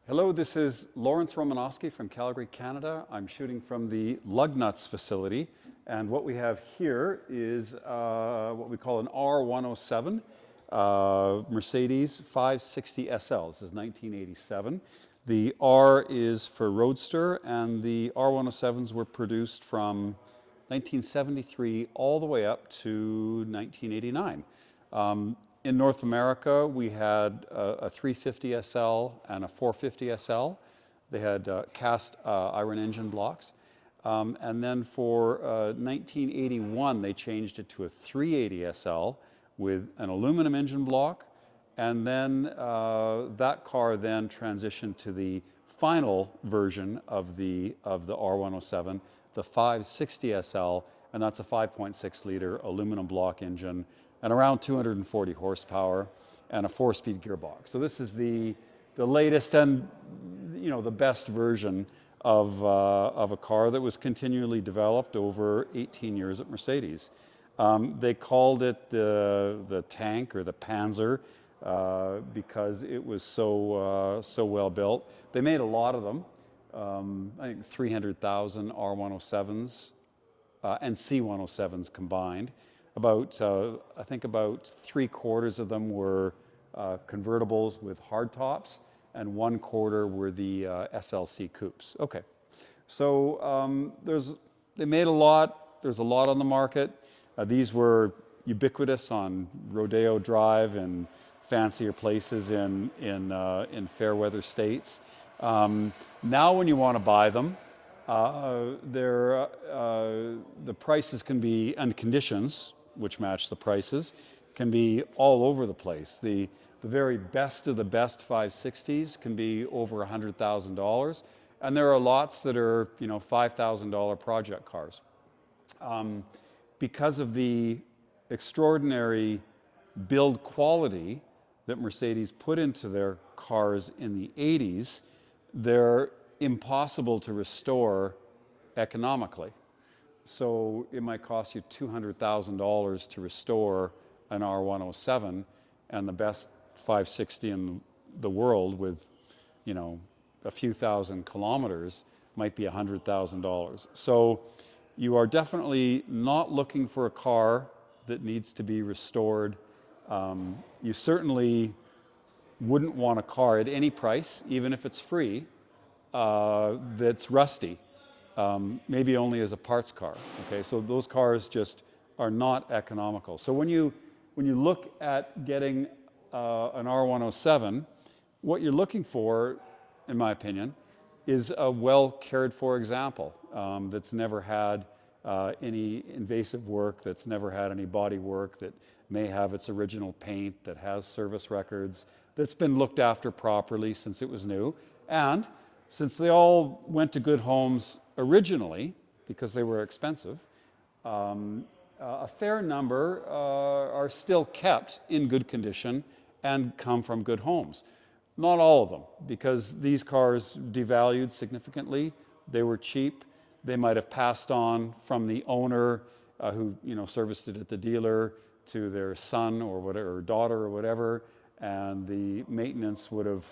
Hello, this is Romanosky from Calgary, Canada. I'm shooting from the lug nuts facility, and what we have here is what we call an R107 Mercedes 560 SL. This is 1987. The R is for Roadster, and the R107s were produced from 1973 all the way up to 1989. In North America, we had a 350 SL and a 450 SL. They had cast iron engine blocks. And then for 1981, they changed it to a 380 SL with an aluminum engine block. And then that car then transitioned to the final version of the R107, the 560 SL, and that's a 5.6 liter aluminum block engine and around 240 horsepower and a 4-speed gearbox. So this is the latest and the best version of a car that was continually developed over 18 years at Mercedes. They called it the tank or the Panzer because it was so well built. They made a lot of them. I think 300,000 R107s and C107s combined. I think about 3/4 of them were convertibles with hard tops, and 1/4 were the SLC coupes. Okay, so they made a lot. There's a lot on the market. These were ubiquitous on Rodeo Drive and fancier places in fair weather states. Now, when you want to buy them, the prices can be, and conditions which match the prices, can be all over the place. The very best of the best 560s can be over $100,000, and there are lots that are $5,000 project cars. Because of the extraordinary build quality that Mercedes put into their cars in the 80s, they're impossible to restore economically. So it might cost you $200,000 to restore an R107, and the best 560 in the world with a few thousand kilometers might be $100,000. So you are definitely not looking for a car that needs to be restored. You certainly wouldn't want a car at any price, even if it's free, that's rusty. Maybe only as a parts car. Okay, so those cars just are not economical. So when you look at getting an R107, what you're looking for, in my opinion, is a well cared for example that's never had any invasive work, that's never had any body work, that may have its original paint, that has service records, that's been looked after properly since it was new, and since they all went to good homes originally, because they were expensive, a fair number are still kept in good condition and come from good homes. Not all of them, because these cars devalued significantly. They were cheap. They might have passed on from the owner who serviced it at the dealer to their son or whatever, or daughter or whatever, and the maintenance would have,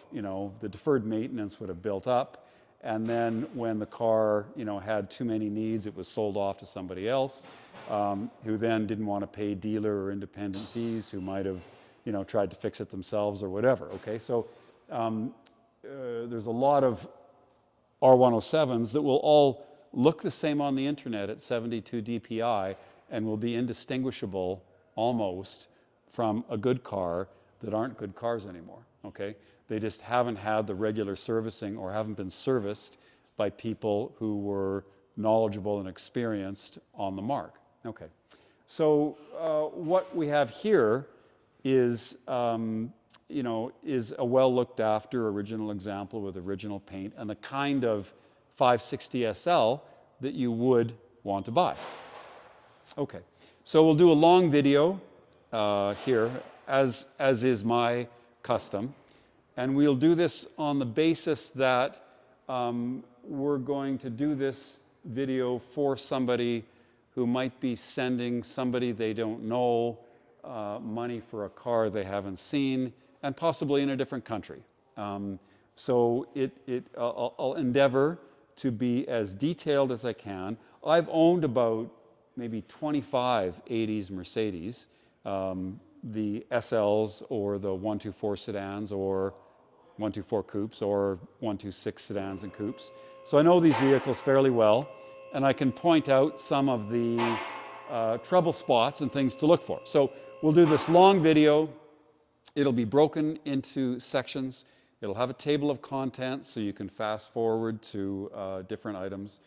the deferred maintenance would have built up. And then when the car, had too many needs, it was sold off to somebody else, who then didn't want to pay dealer or independent fees, who might have, tried to fix it themselves or whatever. Okay, so there's a lot of R107s that will all look the same on the internet at 72 DPI and will be indistinguishable almost from a good car that aren't good cars anymore. Okay, they just haven't had the regular servicing or haven't been serviced by people who were knowledgeable and experienced on the mark. Okay, so what we have here is is a well looked after original example with original paint and the kind of 560 SL that you would want to buy. Okay, so we'll do a long video here, as is my custom, and we'll do this on the basis that we're going to do this video for somebody who might be sending somebody they don't know money for a car they haven't seen, and possibly in a different country. So I'll endeavor to be as detailed as I can. I've owned about maybe 25 80s Mercedes, the SLs or the 124 sedans or 124 coupes or 126 sedans and coupes. So I know these vehicles fairly well, and I can point out some of the trouble spots and things to look for. So we'll do this long video. It'll be broken into sections. It'll have a table of contents so you can fast forward to different items,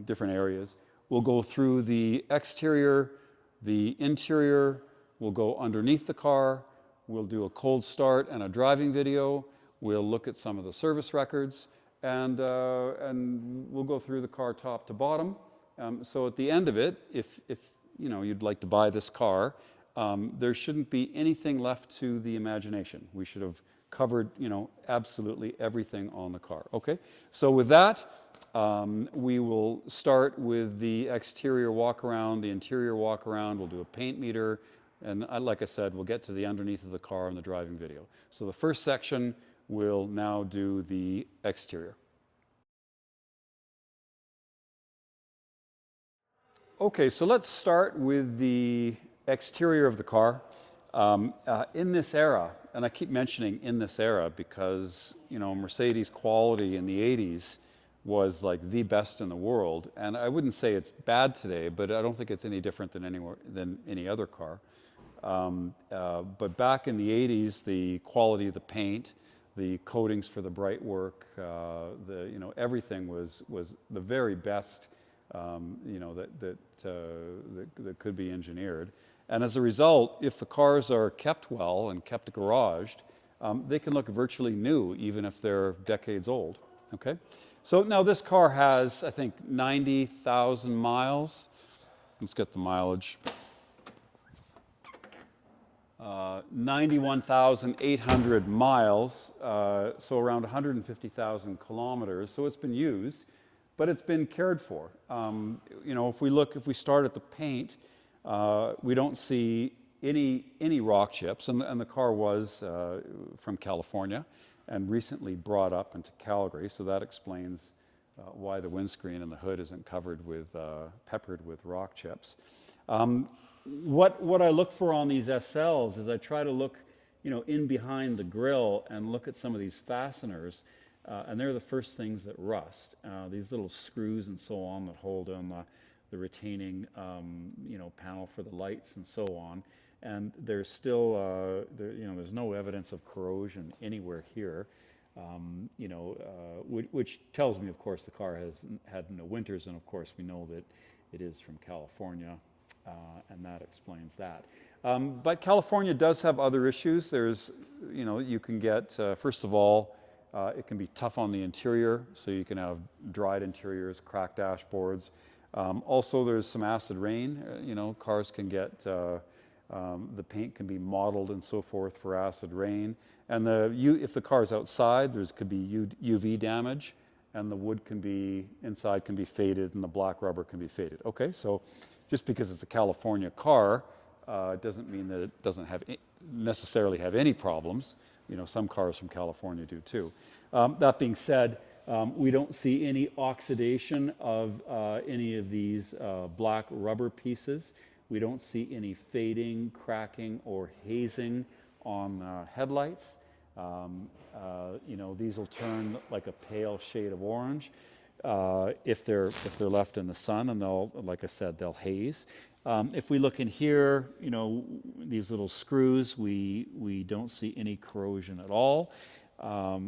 different areas. We'll go through the exterior, the interior. We'll go underneath the car. We'll do a cold start and a driving video. We'll look at some of the service records, and we'll go through the car top to bottom. So at the end of it, if you know you'd like to buy this car, there shouldn't be anything left to the imagination. We should have covered, you know, absolutely everything on the car. Okay, so with that, we will start with the exterior walk around, the interior walk around. We'll do a paint meter, and like I said, we'll get to the underneath of the car in the driving video. So the first section will now do the exterior. Okay, so let's start with the exterior of the car. In this era, and I keep mentioning in this era because, you know, Mercedes quality in the 80s was like the best in the world. And I wouldn't say it's bad today, but I don't think it's any different than any other car. But back in the 80s, the quality of the paint, the coatings for the bright work, you know, everything was the very best, you know, that could be engineered. And as a result, if the cars are kept well and kept garaged, they can look virtually new, even if they're decades old. Okay, so now this car has, I think, 90,000 miles. Let's get the mileage. 91,800 miles, so around 150,000 kilometers. So it's been used, but it's been cared for. You know, if we start at the paint, we don't see any rock chips, and the car was from California and recently brought up into Calgary, so that explains why the windscreen and the hood isn't covered with peppered with rock chips. What I look for on these SLs is I try to look, you know, in behind the grille and look at some of these fasteners, and they're the first things that rust. These little screws and so on that hold on the retaining, you know, panel for the lights and so on. And there's still, you know, there's no evidence of corrosion anywhere here, you know, which tells me, of course, the car has had no winters, and of course we know that it is from California. And that explains that. But California does have other issues. There's, you know, you can get, first of all, it can be tough on the interior, so you can have dried interiors, cracked dashboards. Also, there's some acid rain. You know, cars can get, the paint can be mottled and so forth for acid rain. And if the car's outside, could be UV damage, and the wood inside can be faded, and the black rubber can be faded. Okay, so just because it's a California car doesn't mean that it doesn't necessarily have any problems. You know, some cars from California do too. That being said, we don't see any oxidation of any of these black rubber pieces. We don't see any fading, cracking, or hazing on headlights. You know, these will turn like a pale shade of orange. If they're left in the sun, and like I said, they'll haze. If we look in here, you know, these little screws, we don't see any corrosion at all.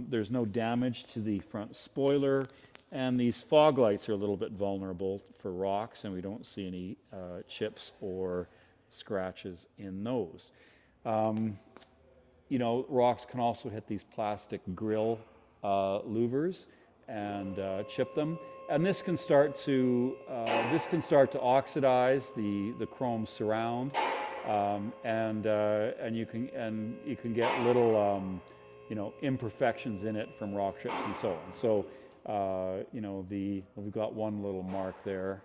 There's no damage to the front spoiler, and these fog lights are a little bit vulnerable for rocks, and we don't see any chips or scratches in those. You know, rocks can also hit these plastic grill louvers and chip them, and this can start to oxidize the chrome surround, and you can get little you know, imperfections in it from rock chips and so on. So you know, we've got one little mark there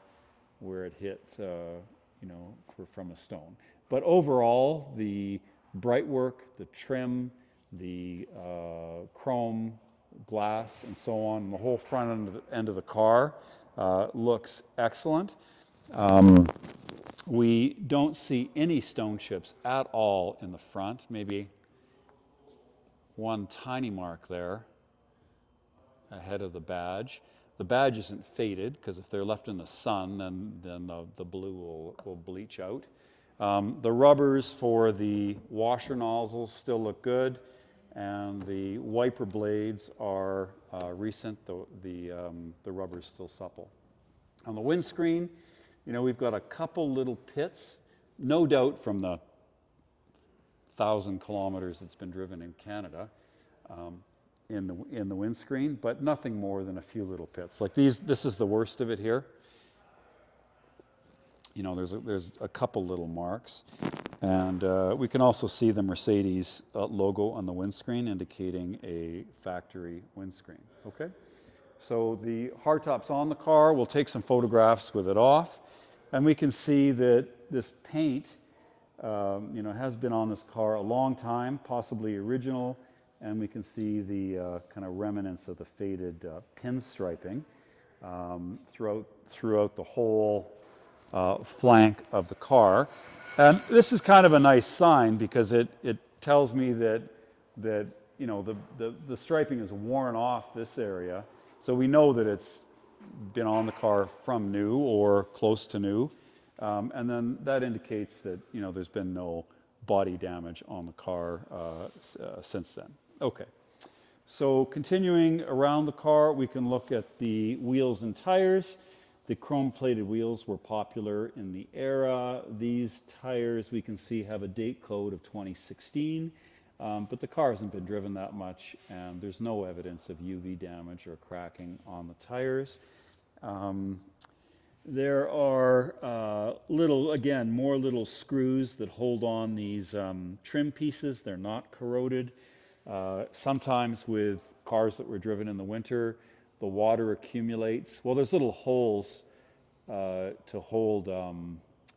where it hit you know, from a stone. But overall, the bright work, the trim, the chrome, glass and so on. The whole front end of the car looks excellent. We don't see any stone chips at all in the front, maybe one tiny mark there ahead of the badge. The badge isn't faded because if they're left in the sun, then the blue will bleach out. The rubbers for the washer nozzles still look good, and the wiper blades are recent. The rubber's still supple. On the windscreen, we've got a couple little pits, no doubt from the 1,000 kilometers it's been driven in Canada. In the windscreen, but nothing more than a few little pits. Like this is the worst of it here. There's a couple little marks, and we can also see the Mercedes logo on the windscreen indicating a factory windscreen. Okay, so the hardtop's on the car. We'll take some photographs with it off, and we can see that this paint, has been on this car a long time, possibly original. And we can see the kind of remnants of the faded pinstriping throughout the whole flank of the car. And this is kind of a nice sign because it tells me that the striping is worn off this area. So we know that it's been on the car from new or close to new. And then that indicates that there's been no body damage on the car since then. Okay, so continuing around the car, we can look at the wheels and tires. The chrome-plated wheels were popular in the era. These tires, we can see, have a date code of 2016, but the car hasn't been driven that much, and there's no evidence of UV damage or cracking on the tires. There are more little screws that hold on these trim pieces. They're not corroded. Sometimes with cars that were driven in the winter, the water accumulates. Well, there's little holes to hold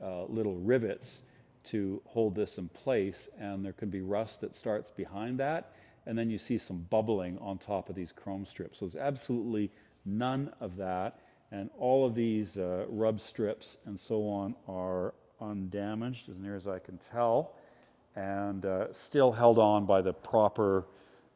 little rivets to hold this in place, and there can be rust that starts behind that, and then you see some bubbling on top of these chrome strips. So there's absolutely none of that, and all of these rub strips and so on are undamaged as near as I can tell, and still held on by the proper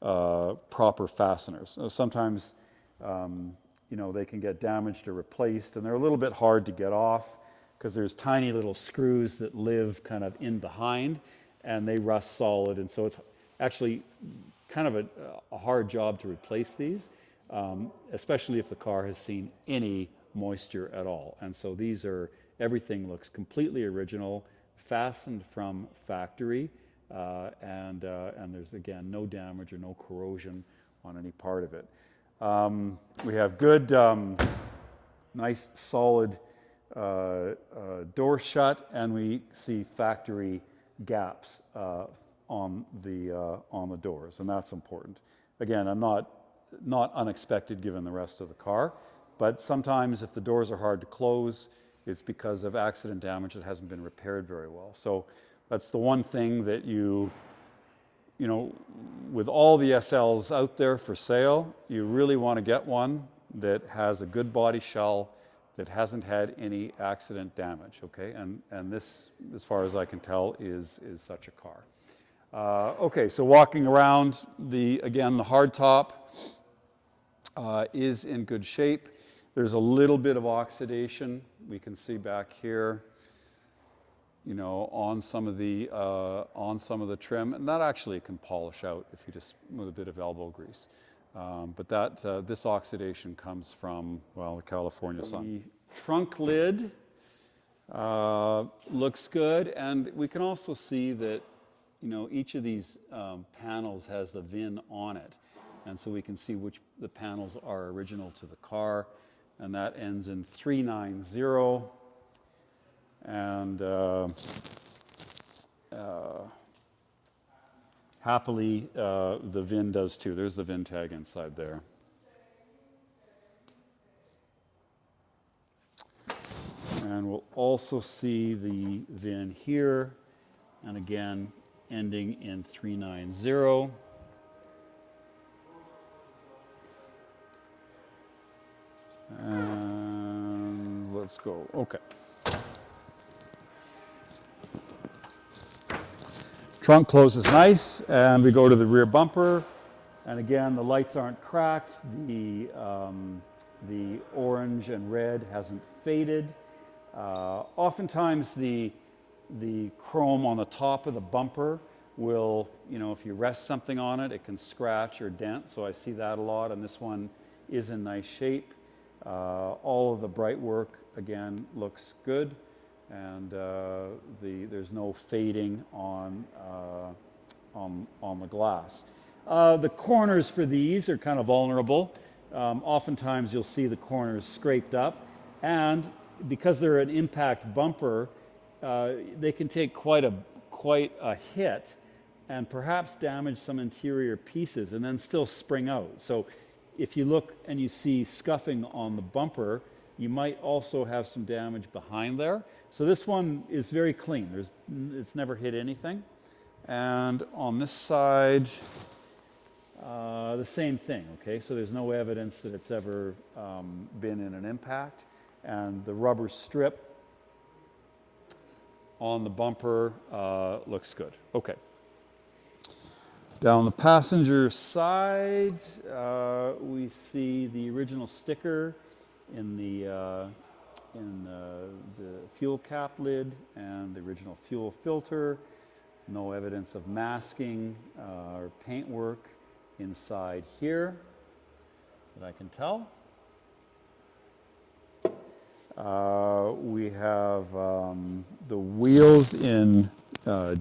fasteners. So sometimes they can get damaged or replaced, and they're a little bit hard to get off because there's tiny little screws that live kind of in behind, and they rust solid, and so it's actually kind of a hard job to replace these, especially if the car has seen any moisture at all. And so everything looks completely original, fastened from factory, and there's, again, no damage or no corrosion on any part of it. We have good, nice, solid door shut, and we see factory gaps on the doors, and that's important. Again, I'm not unexpected given the rest of the car, but sometimes if the doors are hard to close, it's because of accident damage that hasn't been repaired very well. So that's the one thing that with all the SLs out there for sale, you really want to get one that has a good body shell, that hasn't had any accident damage, okay? And this, as far as I can tell, is such a car. Okay, so walking around, again, the hardtop is in good shape. There's a little bit of oxidation we can see back here, on some of the trim, and that actually can polish out if you just with a bit of elbow grease. But this oxidation comes from, well, the California sun. The trunk lid looks good, and we can also see that each of these panels has the VIN on it, and so we can see which the panels are original to the car, and that ends in 390. And happily, the VIN does too. There's the VIN tag inside there. And we'll also see the VIN here, and again, ending in 390. And let's go. Okay. Trunk closes nice, and we go to the rear bumper. And again, the lights aren't cracked. The orange and red hasn't faded. Oftentimes, the chrome on the top of the bumper will, if you rest something on it, it can scratch or dent. So I see that a lot, and this one is in nice shape. All of the bright work, again, looks good, and there's no fading on the glass. The corners for these are kind of vulnerable. Oftentimes you'll see the corners scraped up, and because they're an impact bumper, they can take quite a hit and perhaps damage some interior pieces and then still spring out. So if you look and you see scuffing on the bumper, you might also have some damage behind there. So this one is very clean. It's never hit anything. And on this side, the same thing, okay? So there's no evidence that it's ever been in an impact. And the rubber strip on the bumper looks good. Okay. Down the passenger side, we see the original sticker in the fuel cap lid and the original fuel filter. No evidence of masking or paintwork inside here that I can tell. We have the wheels in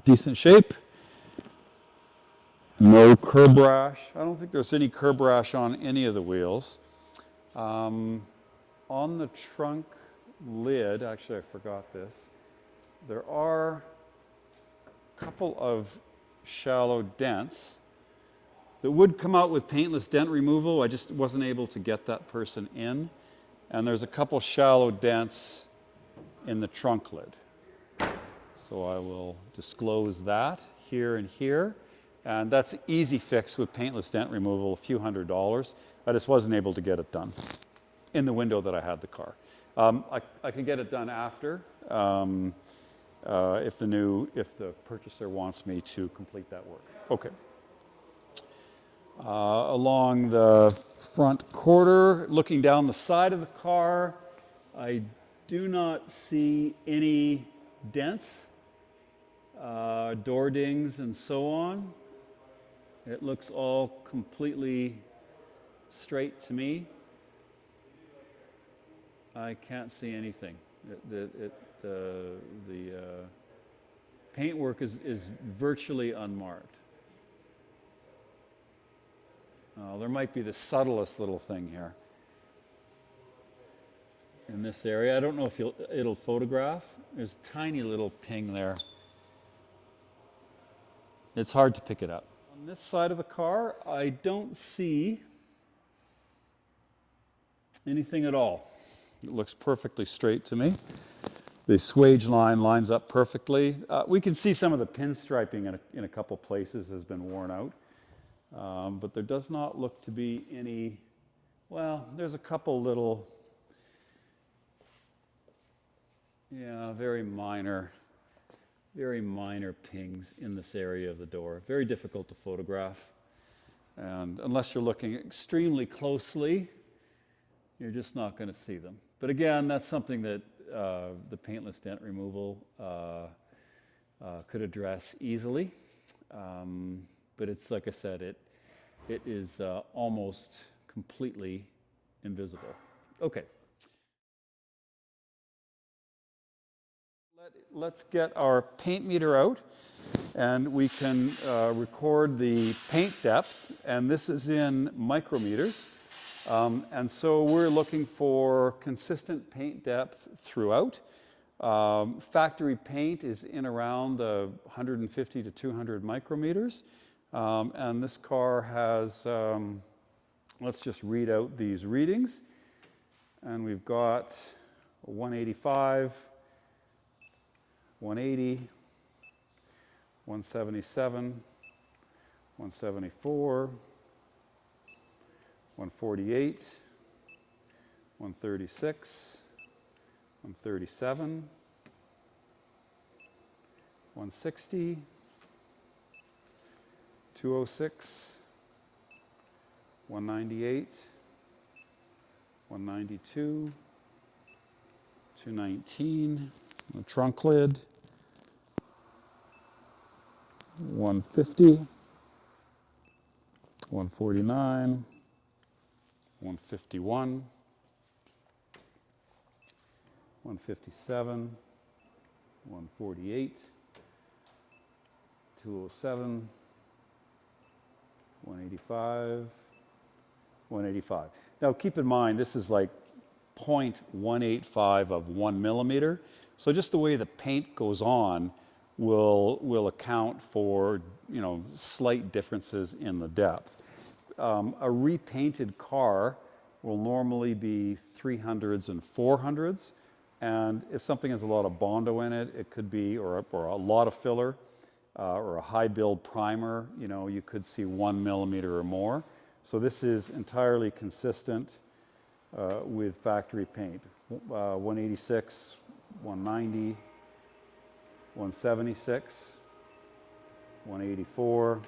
decent shape. No curb rash. I don't think there's any curb rash on any of the wheels. On the trunk lid, actually I forgot this, there are a couple of shallow dents that would come out with paintless dent removal. I just wasn't able to get that person in. And there's a couple shallow dents in the trunk lid. So I will disclose that here and here. And that's easy fix with paintless dent removal, a few $100s. I just wasn't able to get it done in the window that I had the car. I can get it done after if the purchaser wants me to complete that work. Okay. Along the front quarter, looking down the side of the car, I do not see any dents, door dings, and so on. It looks all completely straight to me. I can't see anything. The paintwork is virtually unmarked. There might be the subtlest little thing here in this area. I don't know if it'll photograph. There's a tiny little ping there. It's hard to pick it up. On this side of the car, I don't see anything at all. It looks perfectly straight to me. The swage line lines up perfectly. We can see some of the pinstriping in a couple places has been worn out. But there does not look to be any, well, there's a couple little, very minor pings in this area of the door. Very difficult to photograph. And unless you're looking extremely closely, you're just not going to see them. But again, that's something that the paintless dent removal could address easily. But it's, like I said, it is almost completely invisible. Okay. Let's get our paint meter out, and we can record the paint depth, and this is in micrometers. And so we're looking for consistent paint depth throughout. Factory paint is in around 150 to 200 micrometers. And this car has, let's just read out these readings. And we've got 185, 180, 177, 174, 148, 136, 137, 160, 206, 198, 192, 219, the trunk lid, 150, 149, 151, 157, 148, 207, 185, 185. Now keep in mind, this is like 0.185 of 1 millimeter. So just the way the paint goes on will account for, you know, slight differences in the depth. A repainted car will normally be 300s and 400s. And if something has a lot of Bondo in it, it could be, or a lot of filler, or a high build primer, you know, you could see 1 millimeter or more. So this is entirely consistent with factory paint. 186, 190, 176, 184,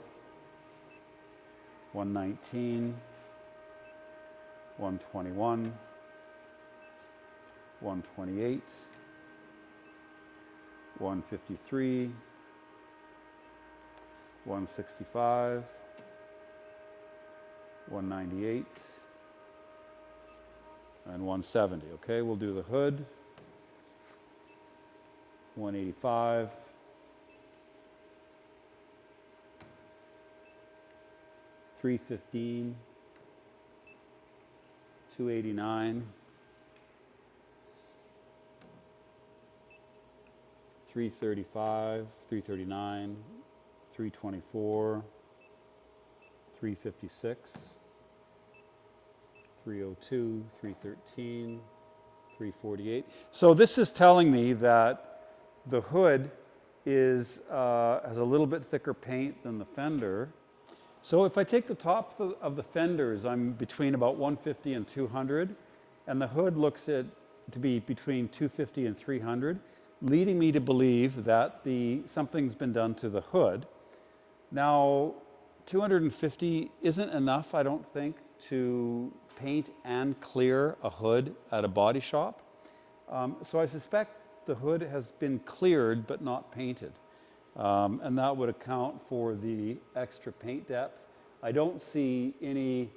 119, 121, 128, 153, 165, 198, and 170. Okay, we'll do the hood. 185, 315, 289, 335, 339, 324, 356, 302, 313, 348. So this is telling me that the hood has a little bit thicker paint than the fender. So if I take the top of the fenders, I'm between about 150 and 200, and the hood looks to be between 250 and 300, leading me to believe that something's been done to the hood. Now, 250 isn't enough, I don't think, to paint and clear a hood at a body shop. So I suspect the hood has been cleared but not painted. And that would account for the extra paint depth. I don't see any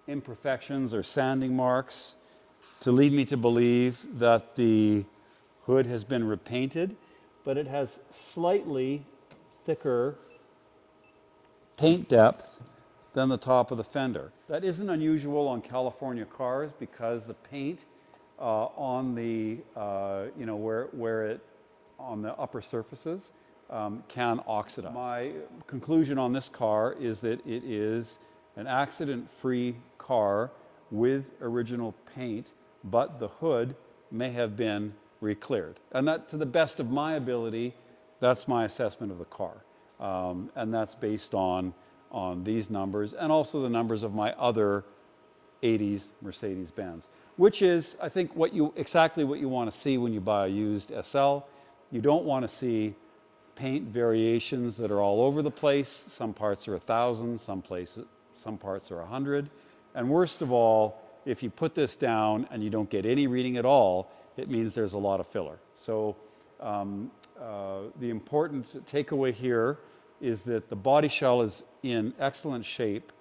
imperfections or sanding marks to lead me to believe that the hood has been repainted, but it has slightly thicker paint depth than the top of the fender. That isn't unusual on California cars because the paint on the, you know, where it, on the upper surfaces can oxidize. My conclusion on this car is that it is an accident-free car with original paint, but the hood may have been re-cleared. And that, to the best of my ability, that's my assessment of the car. And that's based on these numbers and also the numbers of my other 80s Mercedes-Benz, which is, I think, exactly what you want to see when you buy a used SL. You don't want to see paint variations that are all over the place. Some parts are 1,000, some parts are 100. And worst of all, if you put this down and you don't get any reading at all, it means there's a lot of filler. So the important takeaway here is that the body shell is in excellent shape.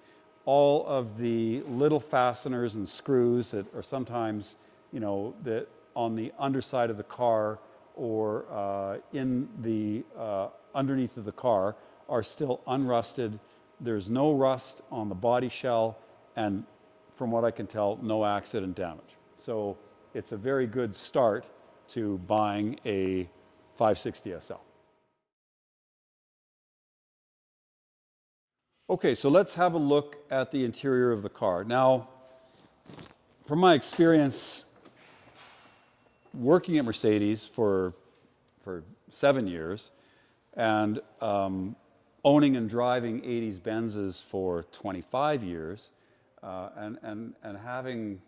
All of the little fasteners and screws that are sometimes, you know, that on the underside of the car or in the underneath of the car are still unrusted. There's no rust on the body shell, and from what I can tell, no accident damage. So it's a very good start to buying a 560 SL. Okay, so let's have a look at the interior of the car. Now, from my experience working at Mercedes for 7 years and owning and driving 80s Benzes for 25 years and having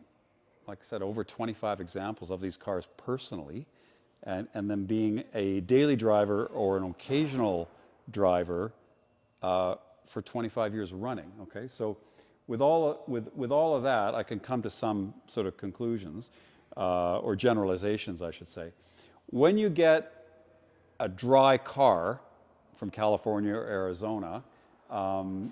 like I said, over 25 examples of these cars personally, and then being a daily driver or an occasional driver for 25 years running. Okay, so with all of that, I can come to some sort of conclusions or generalizations, I should say. When you get a dry car from California or Arizona,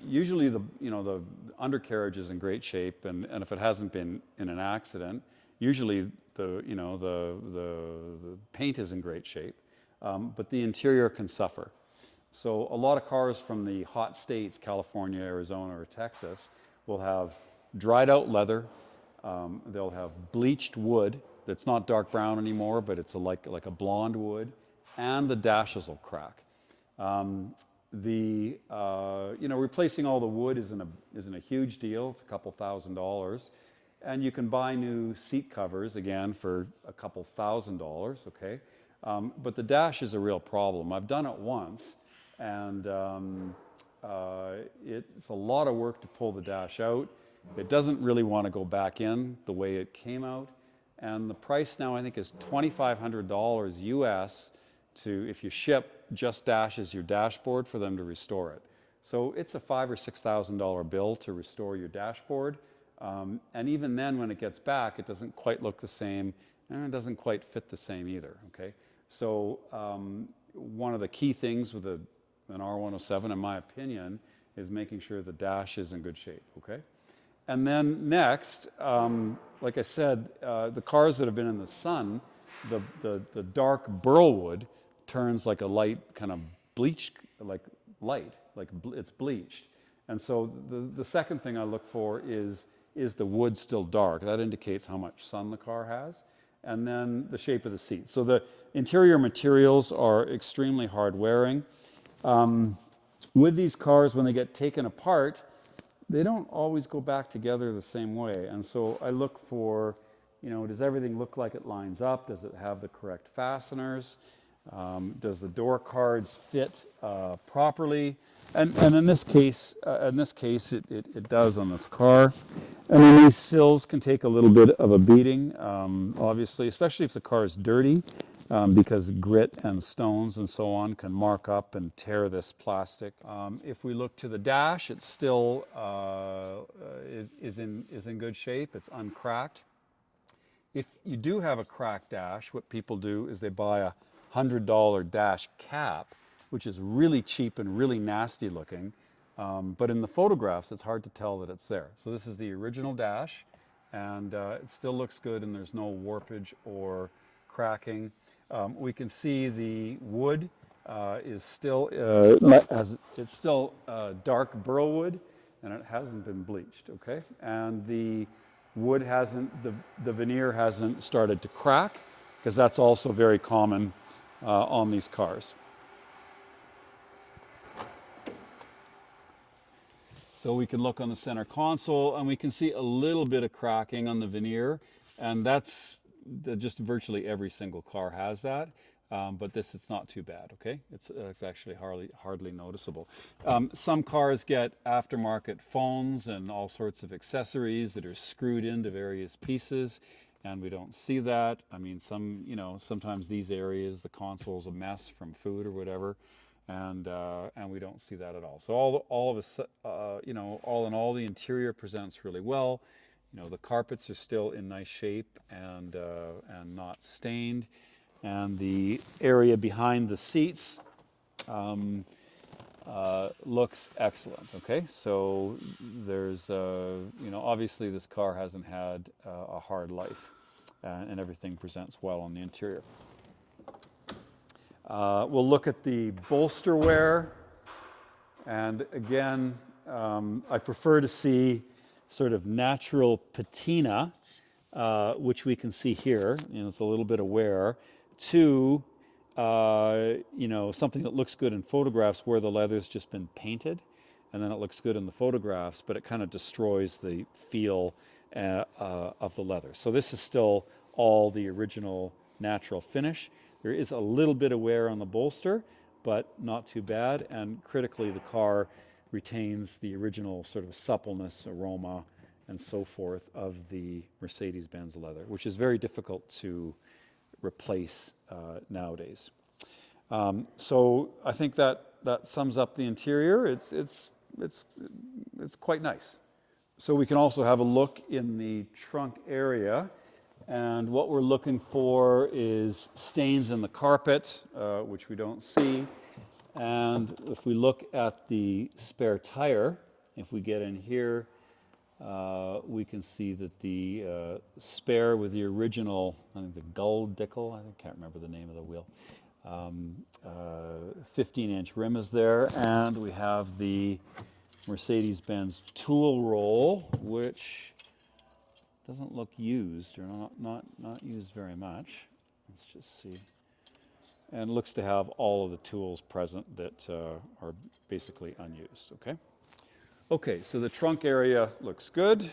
usually the undercarriage is in great shape, and if it hasn't been in an accident, usually the paint is in great shape, but the interior can suffer. So a lot of cars from the hot states, California, Arizona, or Texas, will have dried out leather. They'll have bleached wood that's not dark brown anymore, but it's like a blonde wood, and the dashes will crack. Replacing all the wood isn't a huge deal. It's a couple $1,000s, and you can buy new seat covers again for a couple $1,000s. Okay, but the dash is a real problem. I've done it once, and it's a lot of work to pull the dash out. It doesn't really want to go back in the way it came out, and the price now I think is $2,500 US to, if you ship just dashes, your dashboard, for them to restore it. So it's a $5,000 or $6,000 bill to restore your dashboard, and even then, when it gets back, it doesn't quite look the same, and it doesn't quite fit the same either. Okay, so one of the key things with an R107, in my opinion, is making sure the dash is in good shape. Okay, and then next, like I said, the cars that have been in the sun, the dark burl wood turns like a light kind of bleached, it's bleached. And so the second thing I look for is the wood still dark? That indicates how much sun the car has. And then the shape of the seat. So the interior materials are extremely hard wearing. With these cars, when they get taken apart, they don't always go back together the same way. And so I look for, does everything look like it lines up? Does it have the correct fasteners? Does the door cards fit properly? And in this case, it does on this car. And then these sills can take a little bit of a beating, obviously, especially if the car is dirty, because grit and stones and so on can mark up and tear this plastic. If we look to the dash, it still is in good shape. It's uncracked. If you do have a cracked dash, what people do is they buy a $100 dash cap, which is really cheap and really nasty looking. But in the photographs, it's hard to tell that it's there. So this is the original dash, and it still looks good, and there's no warpage or cracking. We can see the wood is still it's still dark burl wood, and it hasn't been bleached. Okay, and the wood hasn't, the veneer hasn't started to crack, because that's also very common on these cars. So we can look on the center console, and we can see a little bit of cracking on the veneer, and that's just virtually every single car has that. But this, it's not too bad. Okay, it's actually hardly noticeable. Some cars get aftermarket phones and all sorts of accessories that are screwed into various pieces, and we don't see that. I mean, sometimes these areas, the console's a mess from food or whatever, and we don't see that at all. So all of us, all in all, the interior presents really well. The carpets are still in nice shape and not stained, and the area behind the seats looks excellent. Okay, so there's obviously this car hasn't had a hard life, and everything presents well on the interior. We'll look at the bolster wear, and again, I prefer to see sort of natural patina, which we can see here. It's a little bit of wear, to something that looks good in photographs where the leather's just been painted, and then it looks good in the photographs, but it kind of destroys the feel of the leather. So this is still all the original natural finish. There is a little bit of wear on the bolster, but not too bad, and critically, the car retains the original sort of suppleness, aroma, and so forth of the Mercedes-Benz leather, which is very difficult to replace nowadays. So I think that sums up the interior. It's quite nice. So we can also have a look in the trunk area, and what we're looking for is stains in the carpet, which we don't see. And if we look at the spare tire, if we get in here, we can see that the spare with the original, I think the gull dickle, I can't remember the name of the wheel, 15-inch rim is there, and we have the Mercedes-Benz tool roll, which doesn't look used, or not used very much. Let's just see. And it looks to have all of the tools present that are basically unused, okay? Okay, so the trunk area looks good.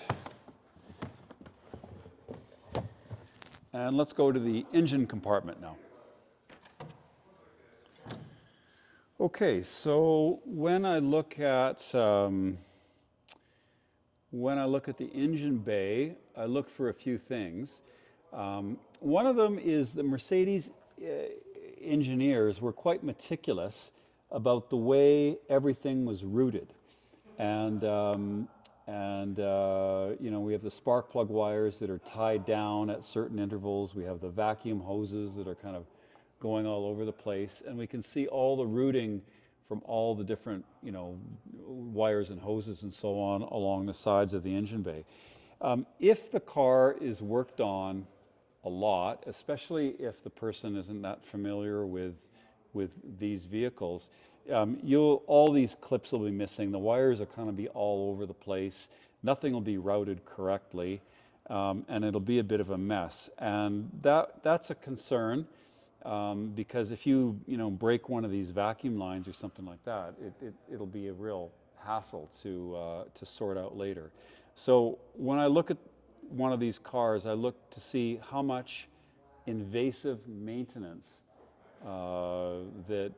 And let's go to the engine compartment now. Okay, so when I look at the engine bay, I look for a few things. One of them is the Mercedes engineers were quite meticulous about the way everything was routed, and you know, we have the spark plug wires that are tied down at certain intervals. We have the vacuum hoses that are kind of going all over the place, and we can see all the routing from all the different, you know, wires and hoses and so on along the sides of the engine bay. If the car is worked on a lot, especially if the person isn't that familiar with these vehicles, all these clips will be missing. The wires are kind of be all over the place. Nothing will be routed correctly, and it'll be a bit of a mess. And that's a concern. Because if you break one of these vacuum lines or something like that, it'll be a real hassle to sort out later. So when I look at one of these cars, I look to see how much invasive maintenance that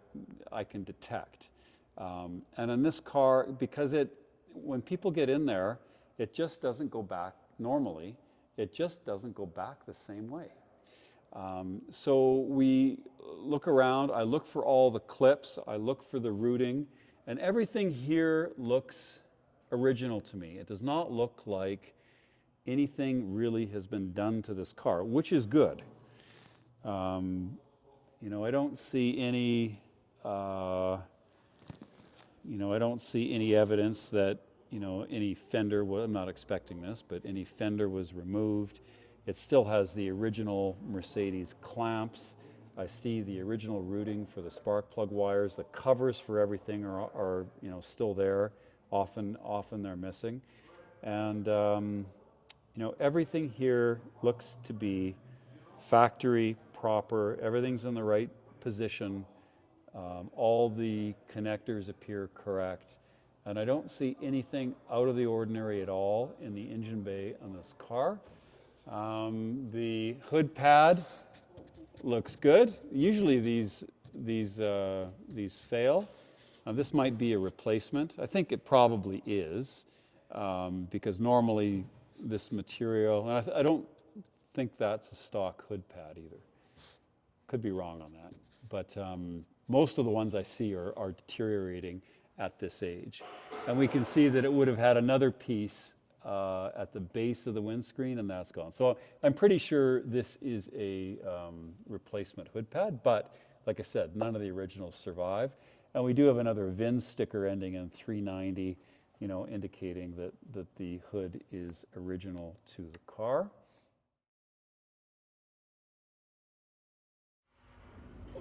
I can detect. And in this car, because when people get in there, it just doesn't go back normally. It just doesn't go back the same way. So we look around, I look for all the clips, I look for the routing, and everything here looks original to me. It does not look like anything really has been done to this car, which is good. I don't see any, I don't see any evidence that, any fender, I'm not expecting this, but any fender was removed. It still has the original Mercedes clamps. I see the original routing for the spark plug wires. The covers for everything are still there. Often they're missing. And, everything here looks to be factory proper. Everything's in the right position. All the connectors appear correct. And I don't see anything out of the ordinary at all in the engine bay on this car. The hood pad looks good. Usually these fail. This might be a replacement. I think it probably is, because normally this material, and I don't think that's a stock hood pad either. Could be wrong on that. But most of the ones I see are deteriorating at this age. And we can see that it would have had another piece at the base of the windscreen, and that's gone. So I'm pretty sure this is a replacement hood pad, but like I said, none of the originals survive. And we do have another VIN sticker ending in 390, indicating that the hood is original to the car.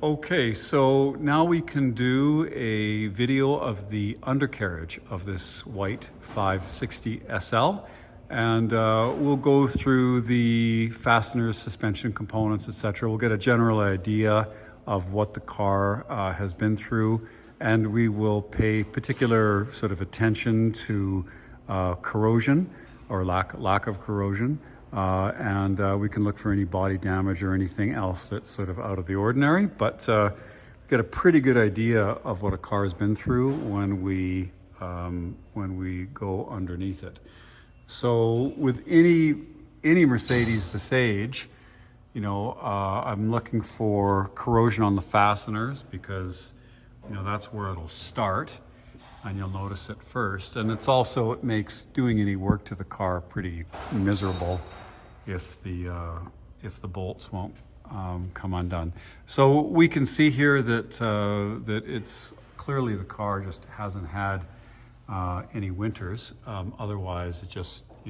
Okay, so now we can do a video of the undercarriage of this white 560 SL, and we'll go through the fasteners, suspension components, etc. We'll get a general idea of what the car has been through, and we will pay particular sort of attention to corrosion or lack of corrosion. And we can look for any body damage or anything else that's sort of out of the ordinary, but get a pretty good idea of what a car has been through when we go underneath it. So with any Mercedes this age, you know, I'm looking for corrosion on the fasteners because, you know, that's where it'll start and you'll notice it first. And it's also, it makes doing any work to the car pretty miserable if the bolts won't come undone. So we can see here that that it's clearly the car just hasn't had any winters. Otherwise, you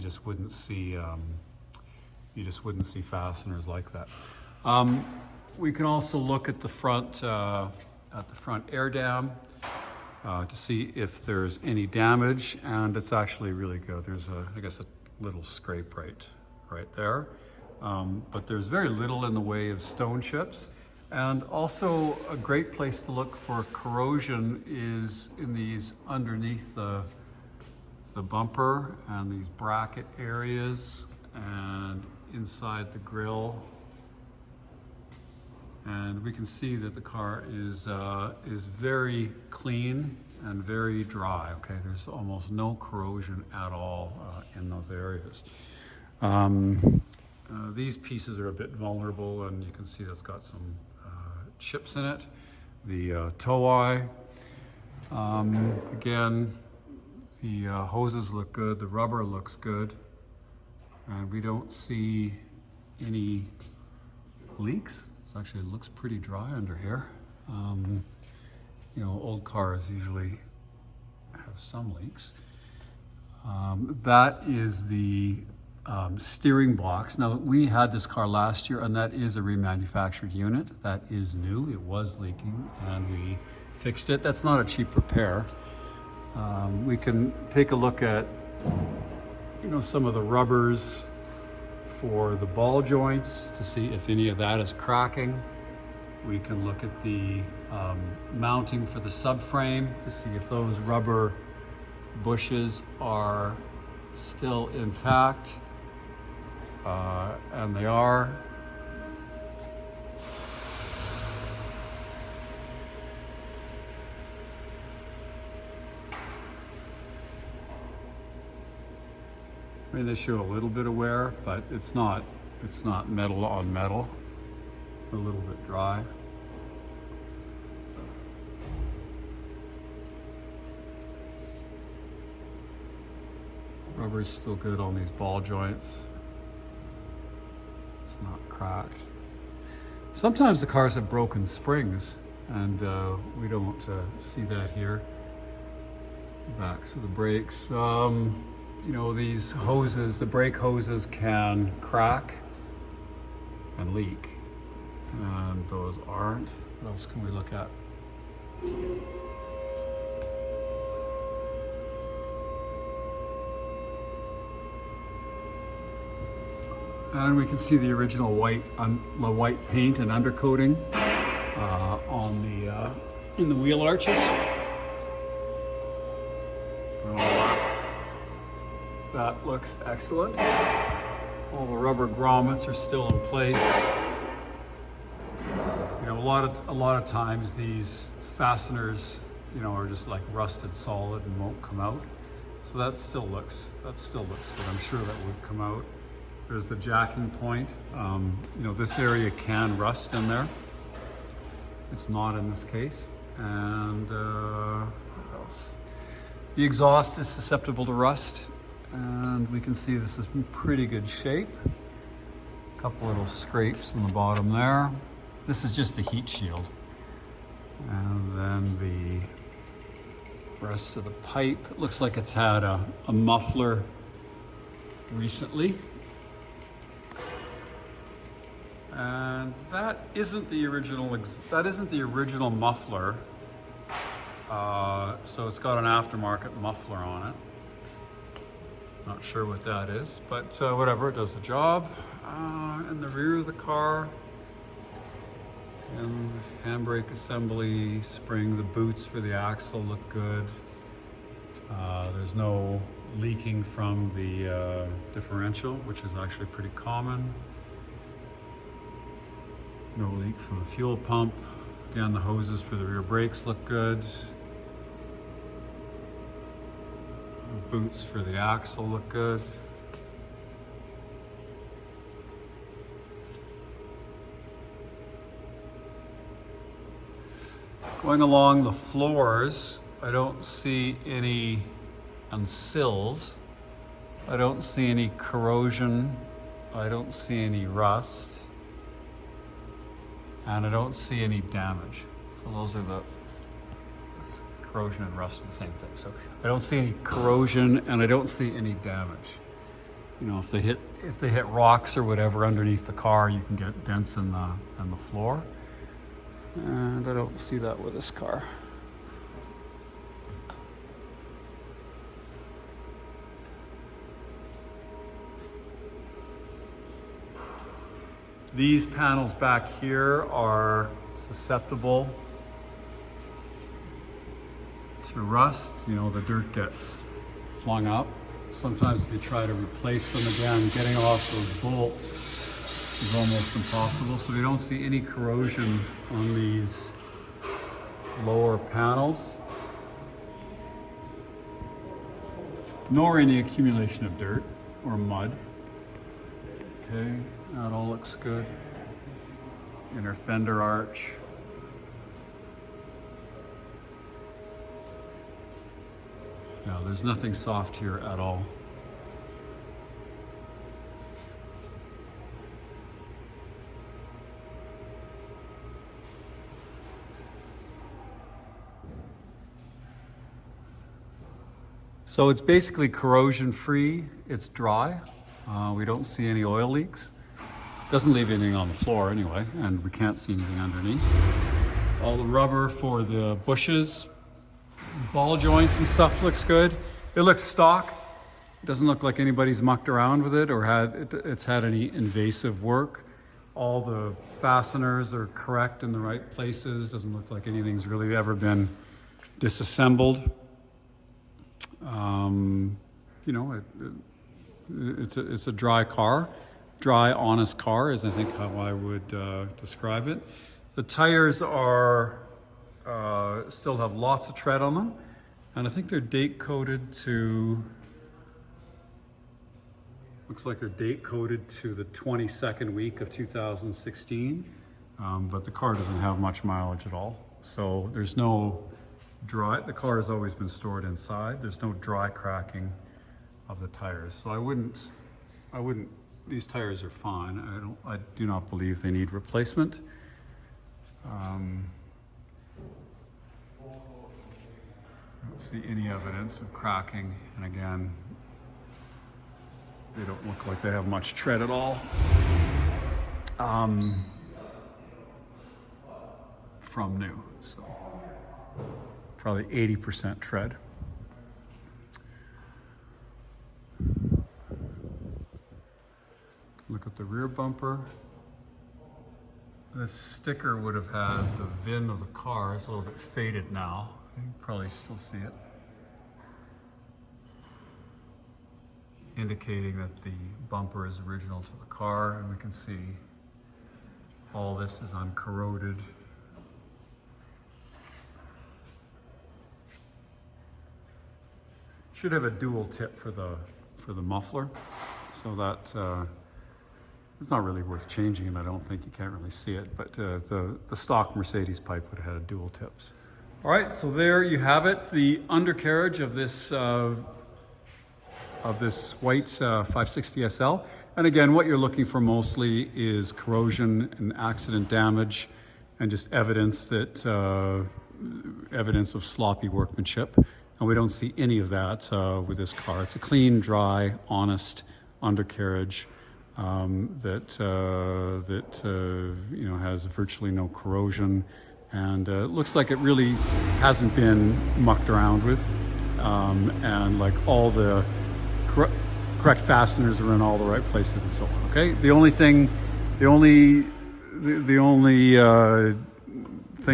just wouldn't see fasteners like that. We can also look at the front air dam to see if there's any damage, and it's actually really good. There's I guess a little scrape right there. But there's very little in the way of stone chips. And also a great place to look for corrosion is in these underneath the bumper and these bracket areas and inside the grille. And we can see that the car is very clean and very dry. Okay, there's almost no corrosion at all in those areas. These pieces are a bit vulnerable, and you can see that's got some chips in it. The tow eye, again, the hoses look good, the rubber looks good, and we don't see any leaks. It looks pretty dry under here. You know, old cars usually have some leaks. That is the steering box. Now, we had this car last year, and that is a remanufactured unit. That is new. It was leaking, and we fixed it. That's not a cheap repair. We can take a look at, you know, some of the rubbers for the ball joints to see if any of that is cracking. We can look at the mounting for the subframe to see if those rubber bushes are still intact, and they are. I mean, they show a little bit of wear, but it's not metal on metal. A little bit dry. Rubber is still good on these ball joints. It's not cracked. Sometimes the cars have broken springs, and we don't see that here. Backs of the brakes. You know, these hoses, the brake hoses can crack and leak, and those aren't. What else can we look at? And we can see the original white paint and undercoating in the wheel arches. That looks excellent. All the rubber grommets are still in place. You know, a lot of times these fasteners, you know, are just like rusted solid and won't come out. So that still looks good. I'm sure that would come out. There's the jacking point. You know, this area can rust in there. It's not in this case. And what else? The exhaust is susceptible to rust. And we can see this is in pretty good shape. A couple little scrapes in the bottom there. This is just the heat shield. And then the rest of the pipe. It looks like it's had a muffler recently. And that isn't the original muffler. So it's got an aftermarket muffler on it. Not sure what that is, but whatever, it does the job. In the rear of the car, and handbrake assembly, spring, the boots for the axle look good. There's no leaking from the differential, which is actually pretty common. No leak from the fuel pump. Again, the hoses for the rear brakes look good. Boots for the axle look good. Going along the floors, I don't see any on sills. I don't see any corrosion. I don't see any rust. And I don't see any damage. So those are the corrosion and rust are the same thing. So I don't see any corrosion and I don't see any damage. You know, if they hit rocks or whatever underneath the car, you can get dents in the floor. And I don't see that with this car. These panels back here are susceptible to rust. You know, the dirt gets flung up. Sometimes if you try to replace them again, getting off those bolts is almost impossible. So we don't see any corrosion on these lower panels, nor any accumulation of dirt or mud. Okay, that all looks good. Inner fender arch. Yeah, there's nothing soft here at all. So it's basically corrosion free, it's dry. We don't see any oil leaks. Doesn't leave anything on the floor anyway, and we can't see anything underneath. All the rubber for the bushes, ball joints and stuff looks good. It looks stock. It doesn't look like anybody's mucked around with it or it's had any invasive work. All the fasteners are correct in the right places. Doesn't look like anything's really ever been disassembled. You know, it's a dry car. Dry, honest car is, I think, how I would describe it. The tires are still have lots of tread on them, and I think they're date coded to. Looks like they're date coded to the 22nd week of 2016, but the car doesn't have much mileage at all. So there's no dry. The car has always been stored inside. There's no dry cracking of the tires. So I wouldn't. These tires are fine. I do not believe they need replacement. I don't see any evidence of cracking, and again, they don't look like they have much tread at all. From new, so probably 80% tread. Look at the rear bumper. This sticker would have had the VIN of the car. It's a little bit faded now. You can probably still see it. Indicating that the bumper is original to the car, and we can see all this is uncorroded. Should have a dual tip for the muffler, so that it's not really worth changing it. I don't think. You can't really see it, but the stock Mercedes pipe would have had a dual tips. All right, so there you have it, the undercarriage of this white 560 SL. And again, what you're looking for mostly is corrosion and accident damage, and just evidence that evidence of sloppy workmanship. And we don't see any of that with this car. It's a clean, dry, honest undercarriage that you know, has virtually no corrosion, and looks like it really hasn't been mucked around with, and like all the correct fasteners are in all the right places and so on. Okay, the only thing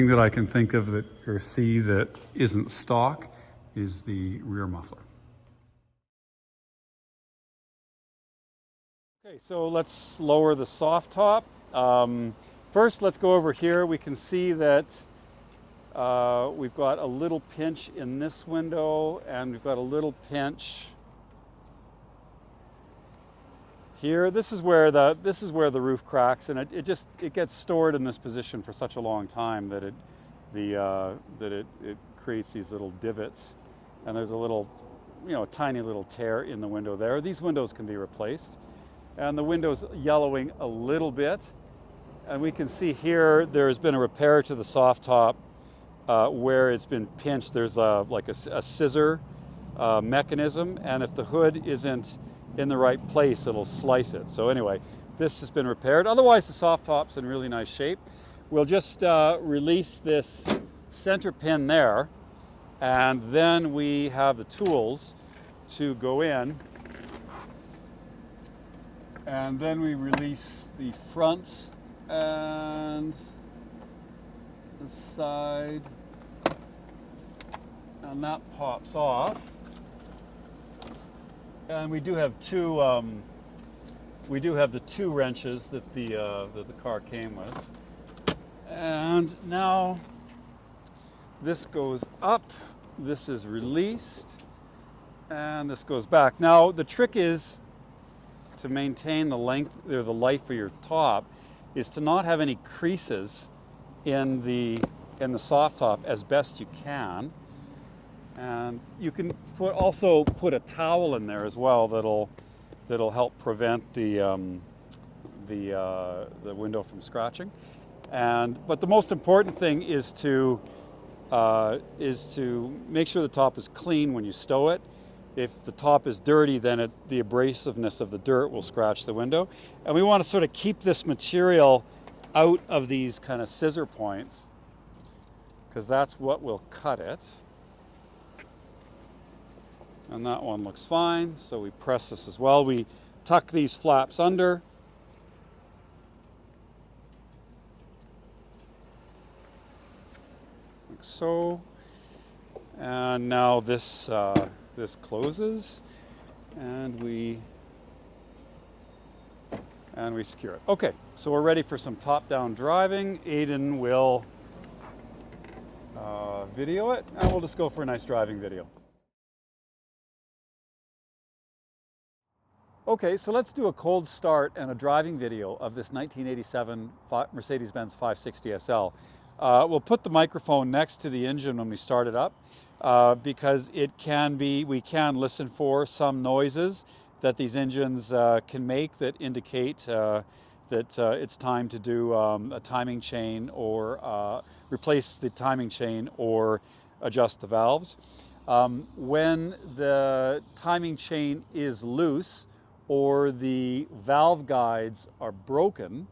that I can think of that or see that isn't stock is the rear muffler. Okay, so let's lower the soft top. First, let's go over here. We can see that we've got a little pinch in this window, and we've got a little pinch here. This is where the roof cracks, and it gets stored in this position for such a long time that that it creates these little divots, and there's a little, tiny little tear in the window there. These windows can be replaced, and the window's yellowing a little bit, and we can see here there's been a repair to the soft top where it's been pinched. There's like a scissor mechanism, and if the hood isn't in the right place, it'll slice it. So anyway, this has been repaired. Otherwise, the soft top's in really nice shape. We'll just release this center pin there, and then we have the tools to go in, and then we release the front and the side, and that pops off. And we do have the two wrenches that the car came with. And now this goes up, this is released, and this goes back. Now the trick is to maintain the length or the life of your top is to not have any creases in the soft top as best you can. And you can also put a towel in there as well that'll help prevent the window from scratching. But the most important thing is to make sure the top is clean when you stow it. If the top is dirty, then the abrasiveness of the dirt will scratch the window. And we want to sort of keep this material out of these kind of scissor points, because that's what will cut it. And that one looks fine, so we press this as well. We tuck these flaps under. Like so. And now this closes, and we secure it. Okay, so we're ready for some top-down driving. Aidan will video it, and we'll just go for a nice driving video. Okay, so let's do a cold start and a driving video of this 1987 Mercedes-Benz 560 SL. We'll put the microphone next to the engine when we start it up because we can listen for some noises that these engines can make that indicate that it's time to do a timing chain or replace the timing chain or adjust the valves. When the timing chain is loose, or the valve guides are broken,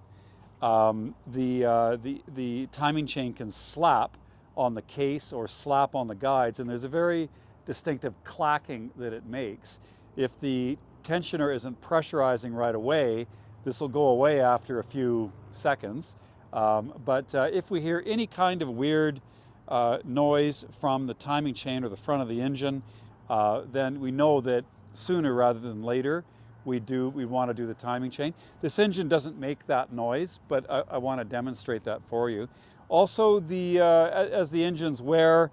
the timing chain can slap on the case or slap on the guides, and there's a very distinctive clacking that it makes. If the tensioner isn't pressurizing right away, this will go away after a few seconds. But if we hear any kind of weird noise from the timing chain or the front of the engine, then we know that sooner rather than later we want to do the timing chain. This engine doesn't make that noise, but I want to demonstrate that for you. Also, as the engines wear,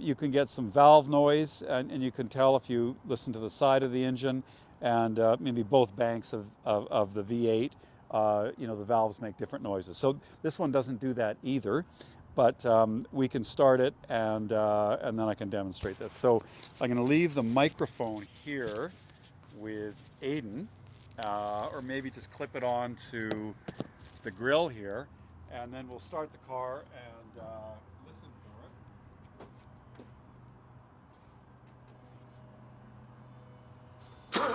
you can get some valve noise, and you can tell if you listen to the side of the engine and maybe both banks of the V8. The valves make different noises. So this one doesn't do that either, but we can start it and then I can demonstrate this. So I'm going to leave the microphone here with Aidan, or maybe just clip it on to the grill here, and then we'll start the car and listen for it.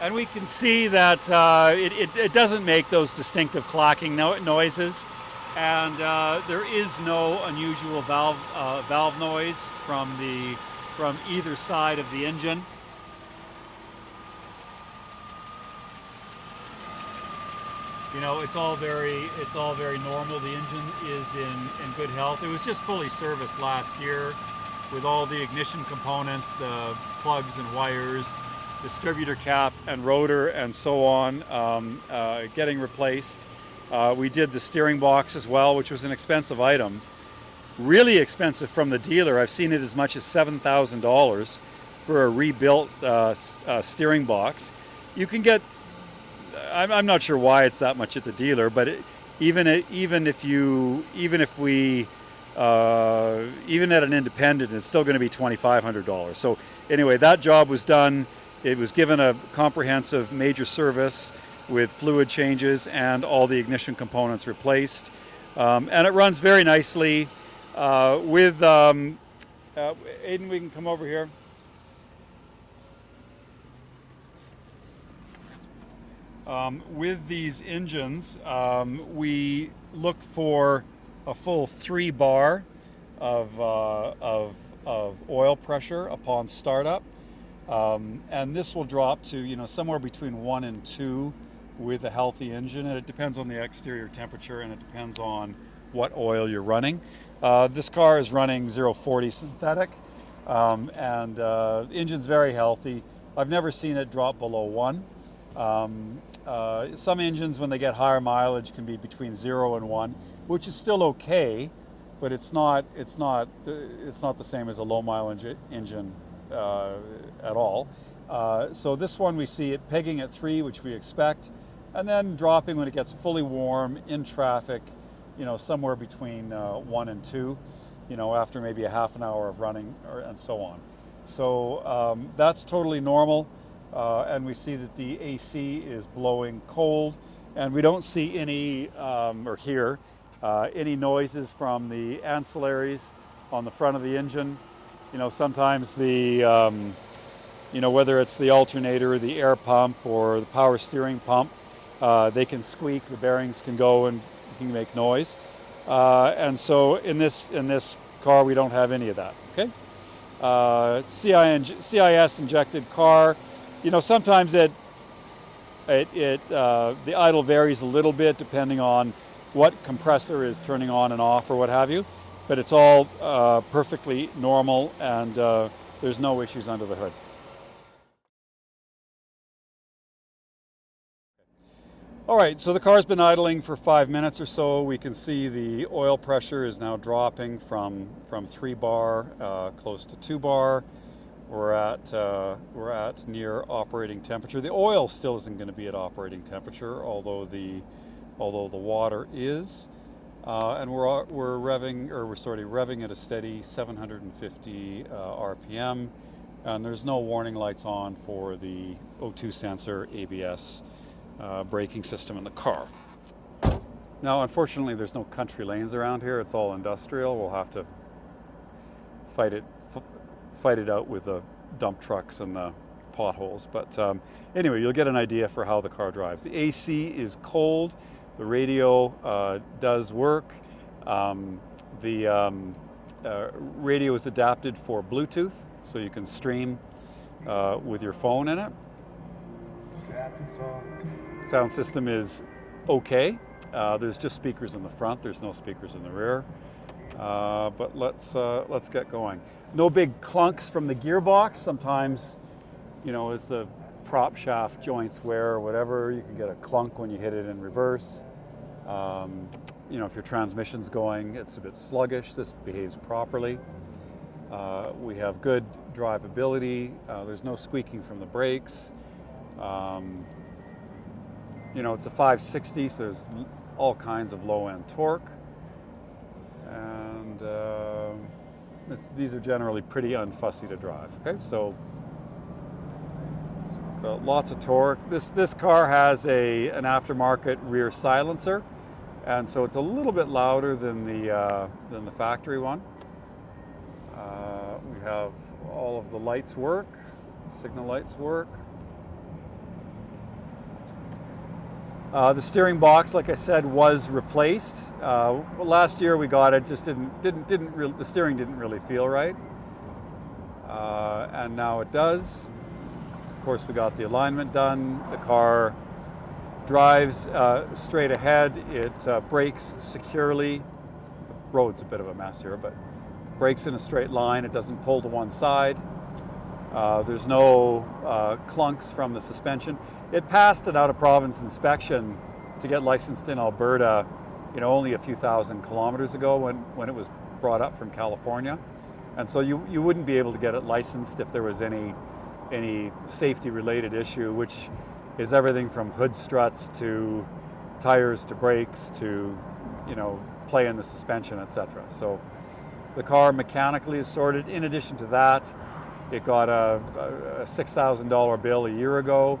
And we can see that it doesn't make those distinctive clacking noises, and there is no unusual valve noise from either side of the engine. It's all very normal. The engine is in good health. It was just fully serviced last year with all the ignition components, the plugs and wires, distributor cap and rotor and so on, getting replaced. We did the steering box as well, which was an expensive item. really expensive from the dealer. I've seen it as much as $7,000 for a rebuilt steering box. You can get, I'm not sure why it's that much at the dealer, but even at an independent, it's still going to be $2,500. So anyway, that job was done. It was given a comprehensive major service with fluid changes and all the ignition components replaced. And it runs very nicely. Aiden, we can come over here. With these engines, we look for a full 3 bar of oil pressure upon startup, and this will drop to somewhere between 1 and 2 with a healthy engine, and it depends on the exterior temperature and it depends on what oil you're running. This car is running 040 synthetic, and the engine's very healthy. I've never seen it drop below 1. Some engines, when they get higher mileage, can be between 0 and 1, which is still okay, but it's not the same as a low mileage engine at all. So this one, we see it pegging at 3, which we expect, and then dropping when it gets fully warm in traffic, somewhere between 1 and 2, after maybe a half an hour of running and so on. So that's totally normal. And we see that the AC is blowing cold, and we don't see any or hear any noises from the ancillaries on the front of the engine. Sometimes whether it's the alternator, the air pump, or the power steering pump, they can squeak, the bearings can go and can make noise. And so in this car, we don't have any of that. Okay. CIS injected car. Sometimes the idle varies a little bit depending on what compressor is turning on and off or what have you, but it's all perfectly normal, and there's no issues under the hood. All right, so the car's been idling for 5 minutes or so. We can see the oil pressure is now dropping from 3 bar close to 2 bar. We're at near operating temperature. The oil still isn't going to be at operating temperature, although the water is, and we're revving at a steady 750 RPM, and there's no warning lights on for the O2 sensor, ABS, braking system in the car. Now, unfortunately, there's no country lanes around here. It's all industrial. We'll have to fight it out with the dump trucks and the potholes. But anyway, you'll get an idea for how the car drives. The AC is cold. The radio does work. The radio is adapted for Bluetooth, so you can stream with your phone in it. Sound system is okay. There's just speakers in the front. There's no speakers in the rear. But let's get going. No big clunks from the gearbox. Sometimes, as the prop shaft joints wear or whatever, you can get a clunk when you hit it in reverse. If your transmission's going, it's a bit sluggish. This behaves properly. We have good drivability. There's no squeaking from the brakes. It's a 560, so there's all kinds of low-end torque. And these are generally pretty unfussy to drive. Okay, so got lots of torque. This car has an aftermarket rear silencer, and so it's a little bit louder than the factory one. We have all of the lights work, signal lights work. The steering box, like I said, was replaced. Last year we got it, just the steering didn't really feel right, and now it does. Of course, we got the alignment done. The car drives straight ahead. It brakes securely. The road's a bit of a mess here, but brakes in a straight line. It doesn't pull to one side. There's no clunks from the suspension. It passed an out-of-province inspection to get licensed in Alberta, only a few thousand kilometers ago when it was brought up from California. And so you wouldn't be able to get it licensed if there was any safety related issue, which is everything from hood struts to tires to brakes to, play in the suspension, etc. So the car mechanically is sorted. In addition to that, it got a $6,000 bill a year ago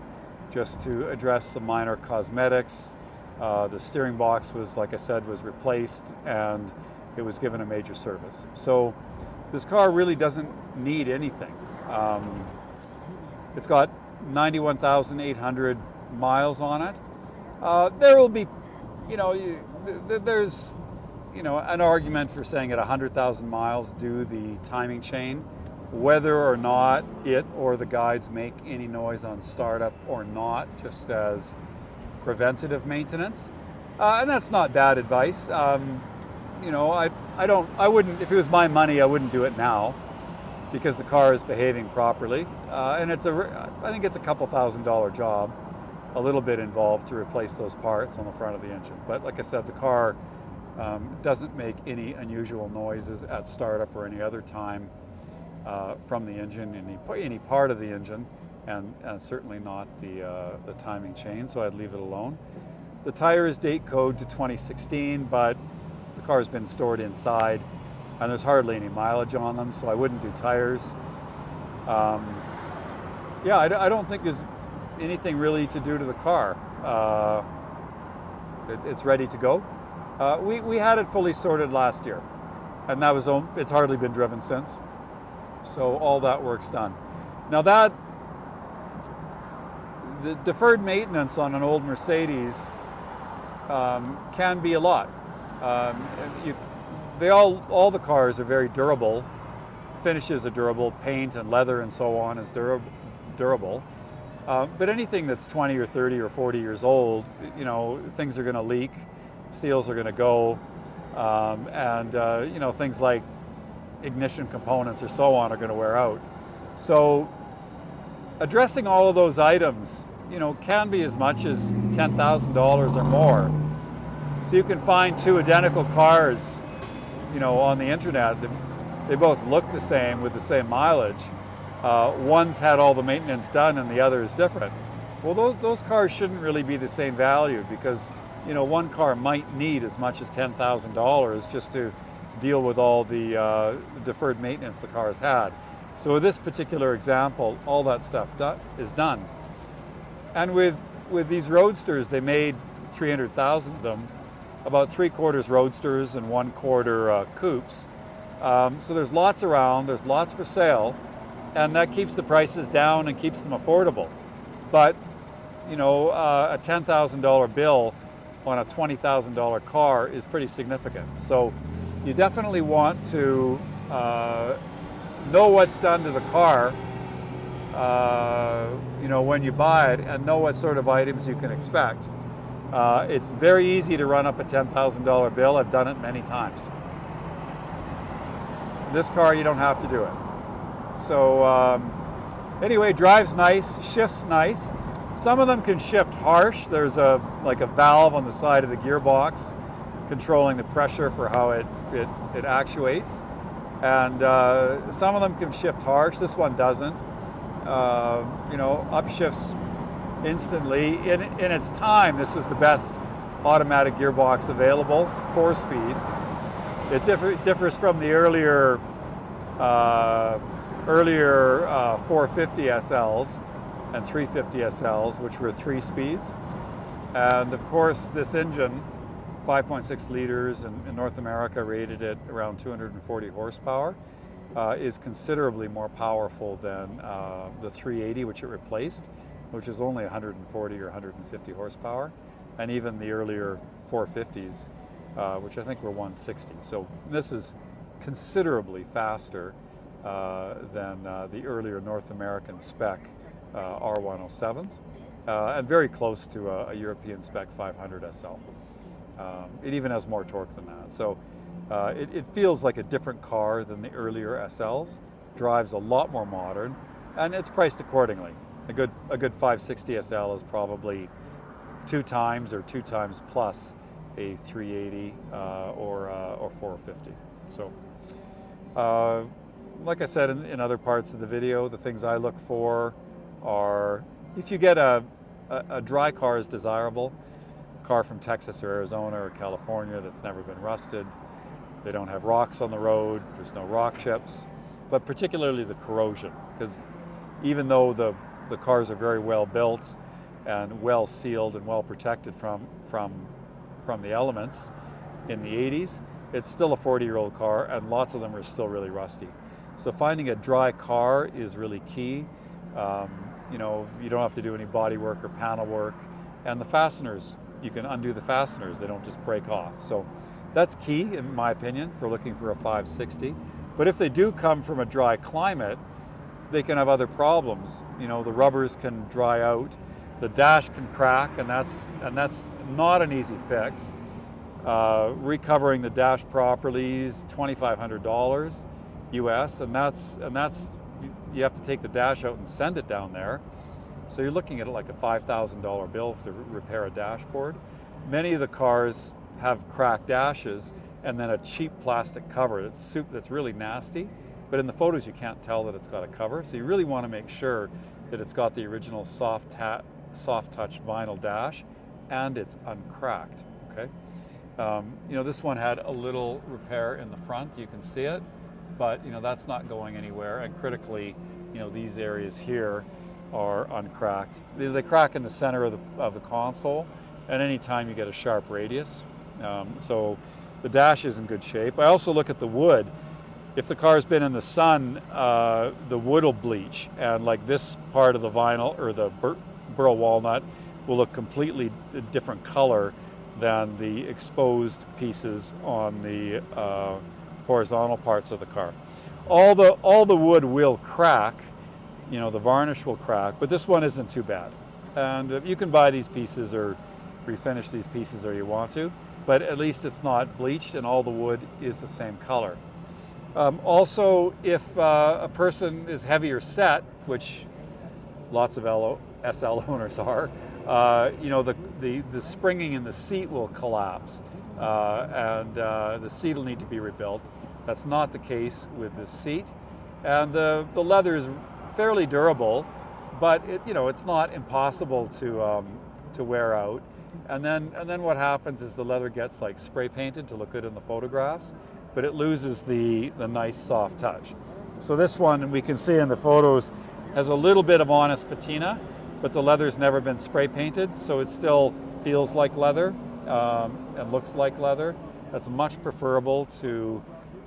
just to address some minor cosmetics. The steering box was, like I said, was replaced, and it was given a major service. So this car really doesn't need anything. It's got 91,800 miles on it. There will be, there's, an argument for saying at 100,000 miles do the timing chain, whether or not it or the guides make any noise on startup or not, just as preventative maintenance. And that's not bad advice. I wouldn't, if it was my money, I wouldn't do it now because the car is behaving properly. And I think it's a couple $1,000 job, a little bit involved to replace those parts on the front of the engine. But like I said, the car doesn't make any unusual noises at startup or any other time from the engine, any part of the engine, and certainly not the timing chain, so I'd leave it alone. The tire is date code to 2016, but the car has been stored inside and there's hardly any mileage on them, so I wouldn't do tires. I don't think there's anything really to do to the car. It's ready to go. We had it fully sorted last year, and it's hardly been driven since. So all that work's done. Now the deferred maintenance on an old Mercedes can be a lot. All the cars are very durable. Finishes are durable, paint and leather and so on is durable. But anything that's 20 or 30 or 40 years old, things are going to leak, seals are going to go, and things like ignition components or so on are going to wear out. So addressing all of those items, can be as much as $10,000 or more. So you can find two identical cars, on the internet. They both look the same with the same mileage. One's had all the maintenance done and the other is different. Well, those cars shouldn't really be the same value because, one car might need as much as $10,000 just to deal with all the deferred maintenance the car has had. So with this particular example, all that stuff is done. And with these Roadsters, they made 300,000 of them, about 3/4 Roadsters and 1/4 coupes. So there's lots around, there's lots for sale, and that keeps the prices down and keeps them affordable. But, a $10,000 bill on a $20,000 car is pretty significant. So you definitely want to know what's done to the car, when you buy it, and know what sort of items you can expect. It's very easy to run up a $10,000 bill. I've done it many times. This car, you don't have to do it. So anyway, drives nice, shifts nice. Some of them can shift harsh. There's a valve on the side of the gearbox controlling the pressure for how it actuates. And some of them can shift harsh. This one doesn't. Upshifts instantly. In its time, this was the best automatic gearbox available, 4-speed. It differs from the earlier 450 SLs and 350 SLs, which were 3 speeds. And of course, this engine, 5.6 liters in North America, rated at around 240 horsepower, is considerably more powerful than the 380, which it replaced, which is only 140 or 150 horsepower, and even the earlier 450s, which I think were 160. So this is considerably faster than the earlier North American spec R107s, and very close to a European spec 500 SL. It even has more torque than that. So it feels like a different car than the earlier SLs, drives a lot more modern, and it's priced accordingly. A good 560 SL is probably 2 times or 2 times plus a 380 or 450. So, like I said in other parts of the video, the things I look for are, if you get a dry car is desirable, a car from Texas or Arizona or California that's never been rusted, they don't have rocks on the road, there's no rock chips, but particularly the corrosion, because even though the cars are very well built and well sealed and well protected from the elements in the 80s, it's still a 40-year-old car and lots of them are still really rusty. So finding a dry car is really key. You know, you don't have to do any body work or panel work, and the fasteners, you can undo the fasteners, they don't just break off. So that's key, in my opinion, for looking for a 560. But if they do come from a dry climate, they can have other problems. You know, the rubbers can dry out, the dash can crack, and that's not an easy fix. Recovering the dash properly is $2,500 US, and that's you have to take the dash out and send it down there. So you're looking at like a $5,000 bill to repair a dashboard. Many of the cars have cracked dashes and then a cheap plastic cover that's really nasty, but in the photos you can't tell that it's got a cover. So you really want to make sure that it's got the original soft touch vinyl dash and it's uncracked. Okay. You know, this one had a little repair in the front, you can see it, but you know, that's not going anywhere. And critically, you know, these areas here are uncracked. They crack in the center of the console, and anytime you get a sharp radius. So the dash is in good shape. I also look at the wood. If the car's been in the sun, the wood will bleach, and like this part of the vinyl or the burl walnut will look completely different color than the exposed pieces on the horizontal parts of the car. All the wood will crack, you know, the varnish will crack, but this one isn't too bad. And you can buy these pieces or refinish these pieces or you want to, but at least it's not bleached and all the wood is the same color. Also, if a person is heavier set, which lots of SL owners are, you know, the springing in the seat will collapse and the seat will need to be rebuilt. That's not the case with this seat. And the leather is fairly durable, but you know, it's not impossible to wear out. And then what happens is the leather gets like spray painted to look good in the photographs, but it loses the nice soft touch. So this one, we can see in the photos, has a little bit of honest patina, but the leather's never been spray painted, so it still feels like leather and looks like leather. That's much preferable to,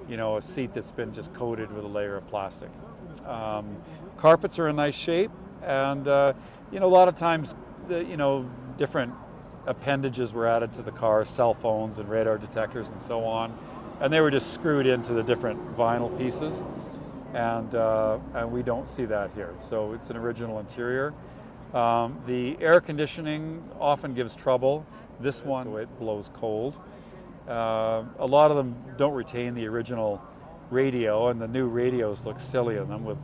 you know, a seat that's been just coated with a layer of plastic. Carpets are in nice shape, and you know, a lot of times, you know, different appendages were added to the car, cell phones and radar detectors and so on, and they were just screwed into the different vinyl pieces, and we don't see that here. So it's an original interior. The air conditioning often gives trouble. This one, so it blows cold. A lot of them don't retain the original radio, and the new radios look silly on them with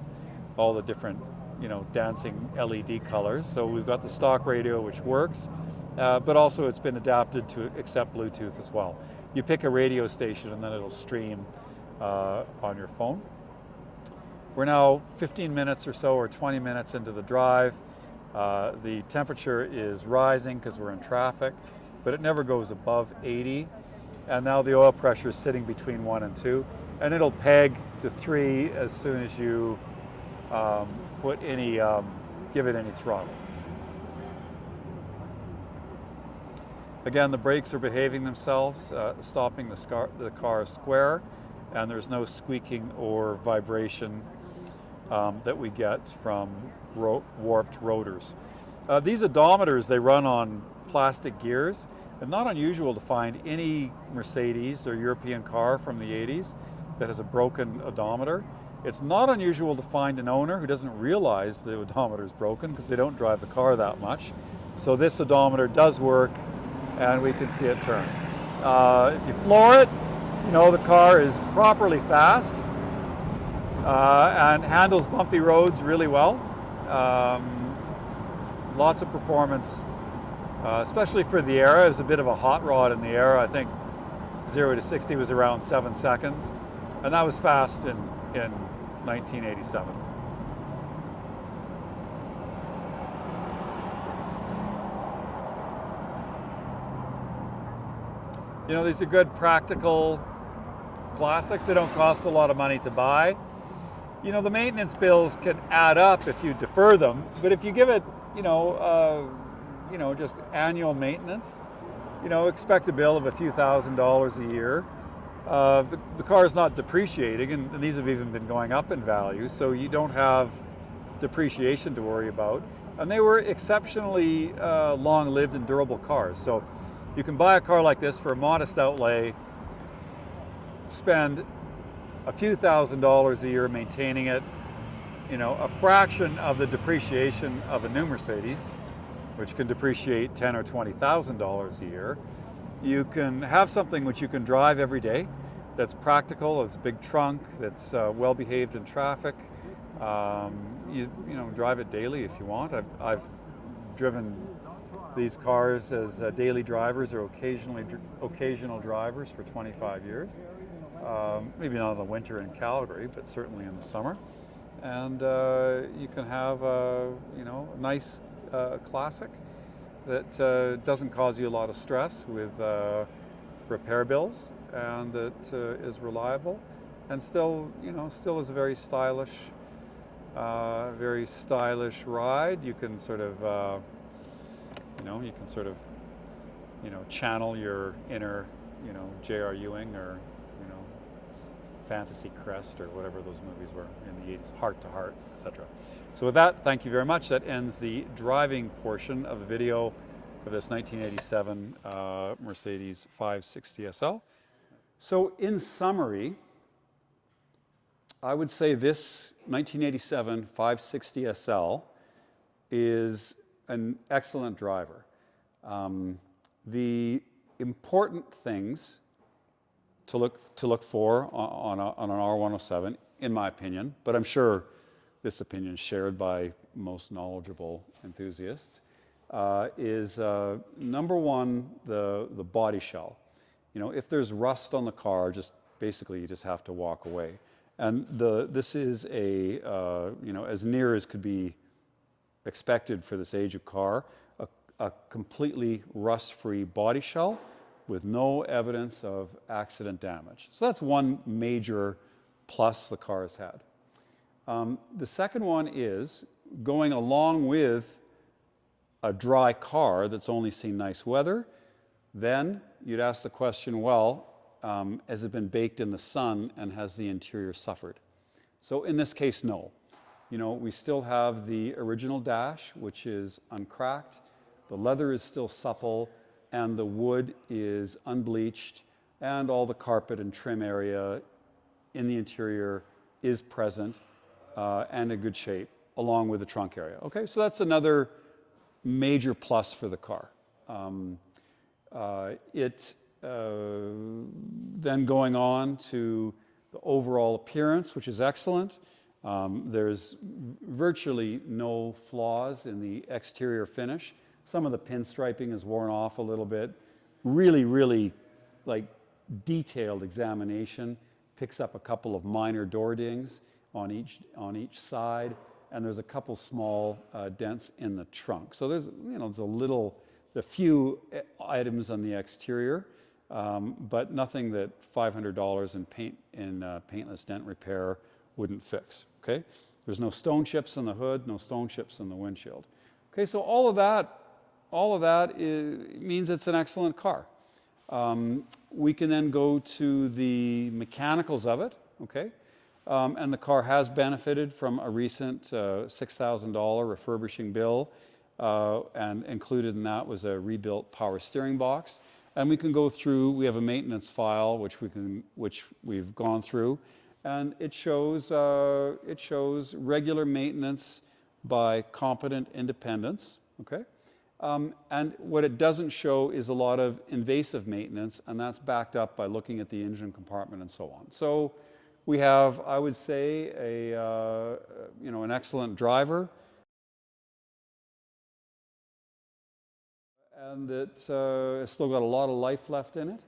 all the different, you know, dancing LED colors. So we've got the stock radio, which works, but also it's been adapted to accept Bluetooth as well. You pick a radio station and then it'll stream on your phone. We're now 15 minutes or so, or 20 minutes into the drive. The temperature is rising because we're in traffic, but it never goes above 80. And now the oil pressure is sitting between 1 and 2, and it'll peg to 3 as soon as you give it any throttle. Again, the brakes are behaving themselves, stopping the car square, and there's no squeaking or vibration that we get from warped rotors. These odometers, they run on plastic gears, and not unusual to find any Mercedes or European car from the 80s that has a broken odometer. It's not unusual to find an owner who doesn't realize the odometer is broken because they don't drive the car that much. So this odometer does work, and we can see it turn. If you floor it, you know, the car is properly fast and handles bumpy roads really well. Lots of performance, especially for the era. It was a bit of a hot rod in the era. I think 0 to 60 was around 7 seconds. And that was fast in 1987. You know, these are good practical classics. They don't cost a lot of money to buy. You know, the maintenance bills can add up if you defer them, but if you give it, just annual maintenance, expect a bill of a few $1,000s a year. The car is not depreciating, and these have even been going up in value, so you don't have depreciation to worry about. And they were exceptionally long-lived and durable cars. So you can buy a car like this for a modest outlay, spend a few $1,000s a year maintaining it, a fraction of the depreciation of a new Mercedes, which can depreciate $10,000 or $20,000 a year. You can have something which you can drive every day, that's practical, it's a big trunk, that's well behaved in traffic. Drive it daily if you want. I've driven these cars as daily drivers or occasional drivers for 25 years. Maybe not in the winter in Calgary, but certainly in the summer. And you can have a nice classic that doesn't cause you a lot of stress with repair bills, and that is reliable, and still is a very stylish ride. You can sort of channel your inner J.R. Ewing or Fantasy Crest or whatever those movies were in the 80s, Heart to Heart, etc. So with that, thank you very much. That ends the driving portion of the video of this 1987 Mercedes 560 SL. So in summary, I would say this 1987 560 SL is an excellent driver. The important things to look for on an R107, in my opinion, but I'm sure this opinion is shared by most knowledgeable enthusiasts, is number one, the body shell. If there's rust on the car, basically you just have to walk away. And this is as near as could be expected for this age of car, a completely rust-free body shell with no evidence of accident damage. So that's one major plus the car has had. The second one is going along with a dry car that's only seen nice weather. Then you'd ask the question, well, has it been baked in the sun and has the interior suffered? So in this case, no. We still have the original dash, which is uncracked. The leather is still supple, and the wood is unbleached, and all the carpet and trim area in the interior is present and in good shape, along with the trunk area. Okay, so that's another major plus for the car. Then going on to the overall appearance, which is excellent. There's virtually no flaws in the exterior finish. Some of the pinstriping is worn off a little bit. Really, really detailed examination picks up a couple of minor door dings on each side, and there's a couple small dents in the trunk. So there's a few items on the exterior, but nothing that $500 in paintless dent repair wouldn't fix. Okay, there's no stone chips in the hood, no stone chips in the windshield. Okay, so all of that means it's an excellent car. We can then go to the mechanicals of it. Okay, and the car has benefited from a recent $6,000 refurbishing bill, and included in that was a rebuilt power steering box. And we can go through. We have a maintenance file which we've gone through, and it shows regular maintenance by competent independents. Okay, and what it doesn't show is a lot of invasive maintenance, and that's backed up by looking at the engine compartment and so on. So we have, I would say, an excellent driver, and it's still got a lot of life left in it.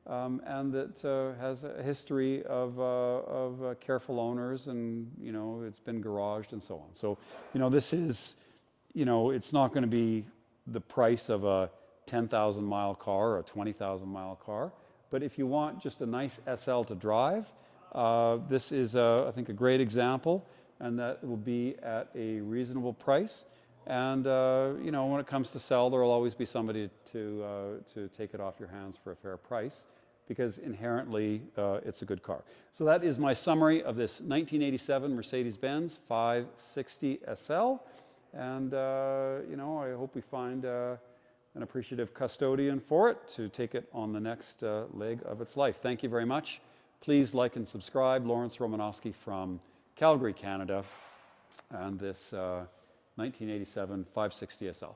and that has a history of careful owners, and it's been garaged and so on. So this is, it's not going to be the price of a 10,000 mile car or a 20,000 mile car, but if you want just a nice SL to drive, this is I think a great example, and that will be at a reasonable price. And when it comes to sell, there will always be somebody to take it off your hands for a fair price, because inherently it's a good car. So that is my summary of this 1987 Mercedes-Benz 560 SL. And I hope we find an appreciative custodian for it to take it on the next leg of its life. Thank you very much. Please like and subscribe. Lawrence Romanosky from Calgary, Canada, and this 1987 560 SL.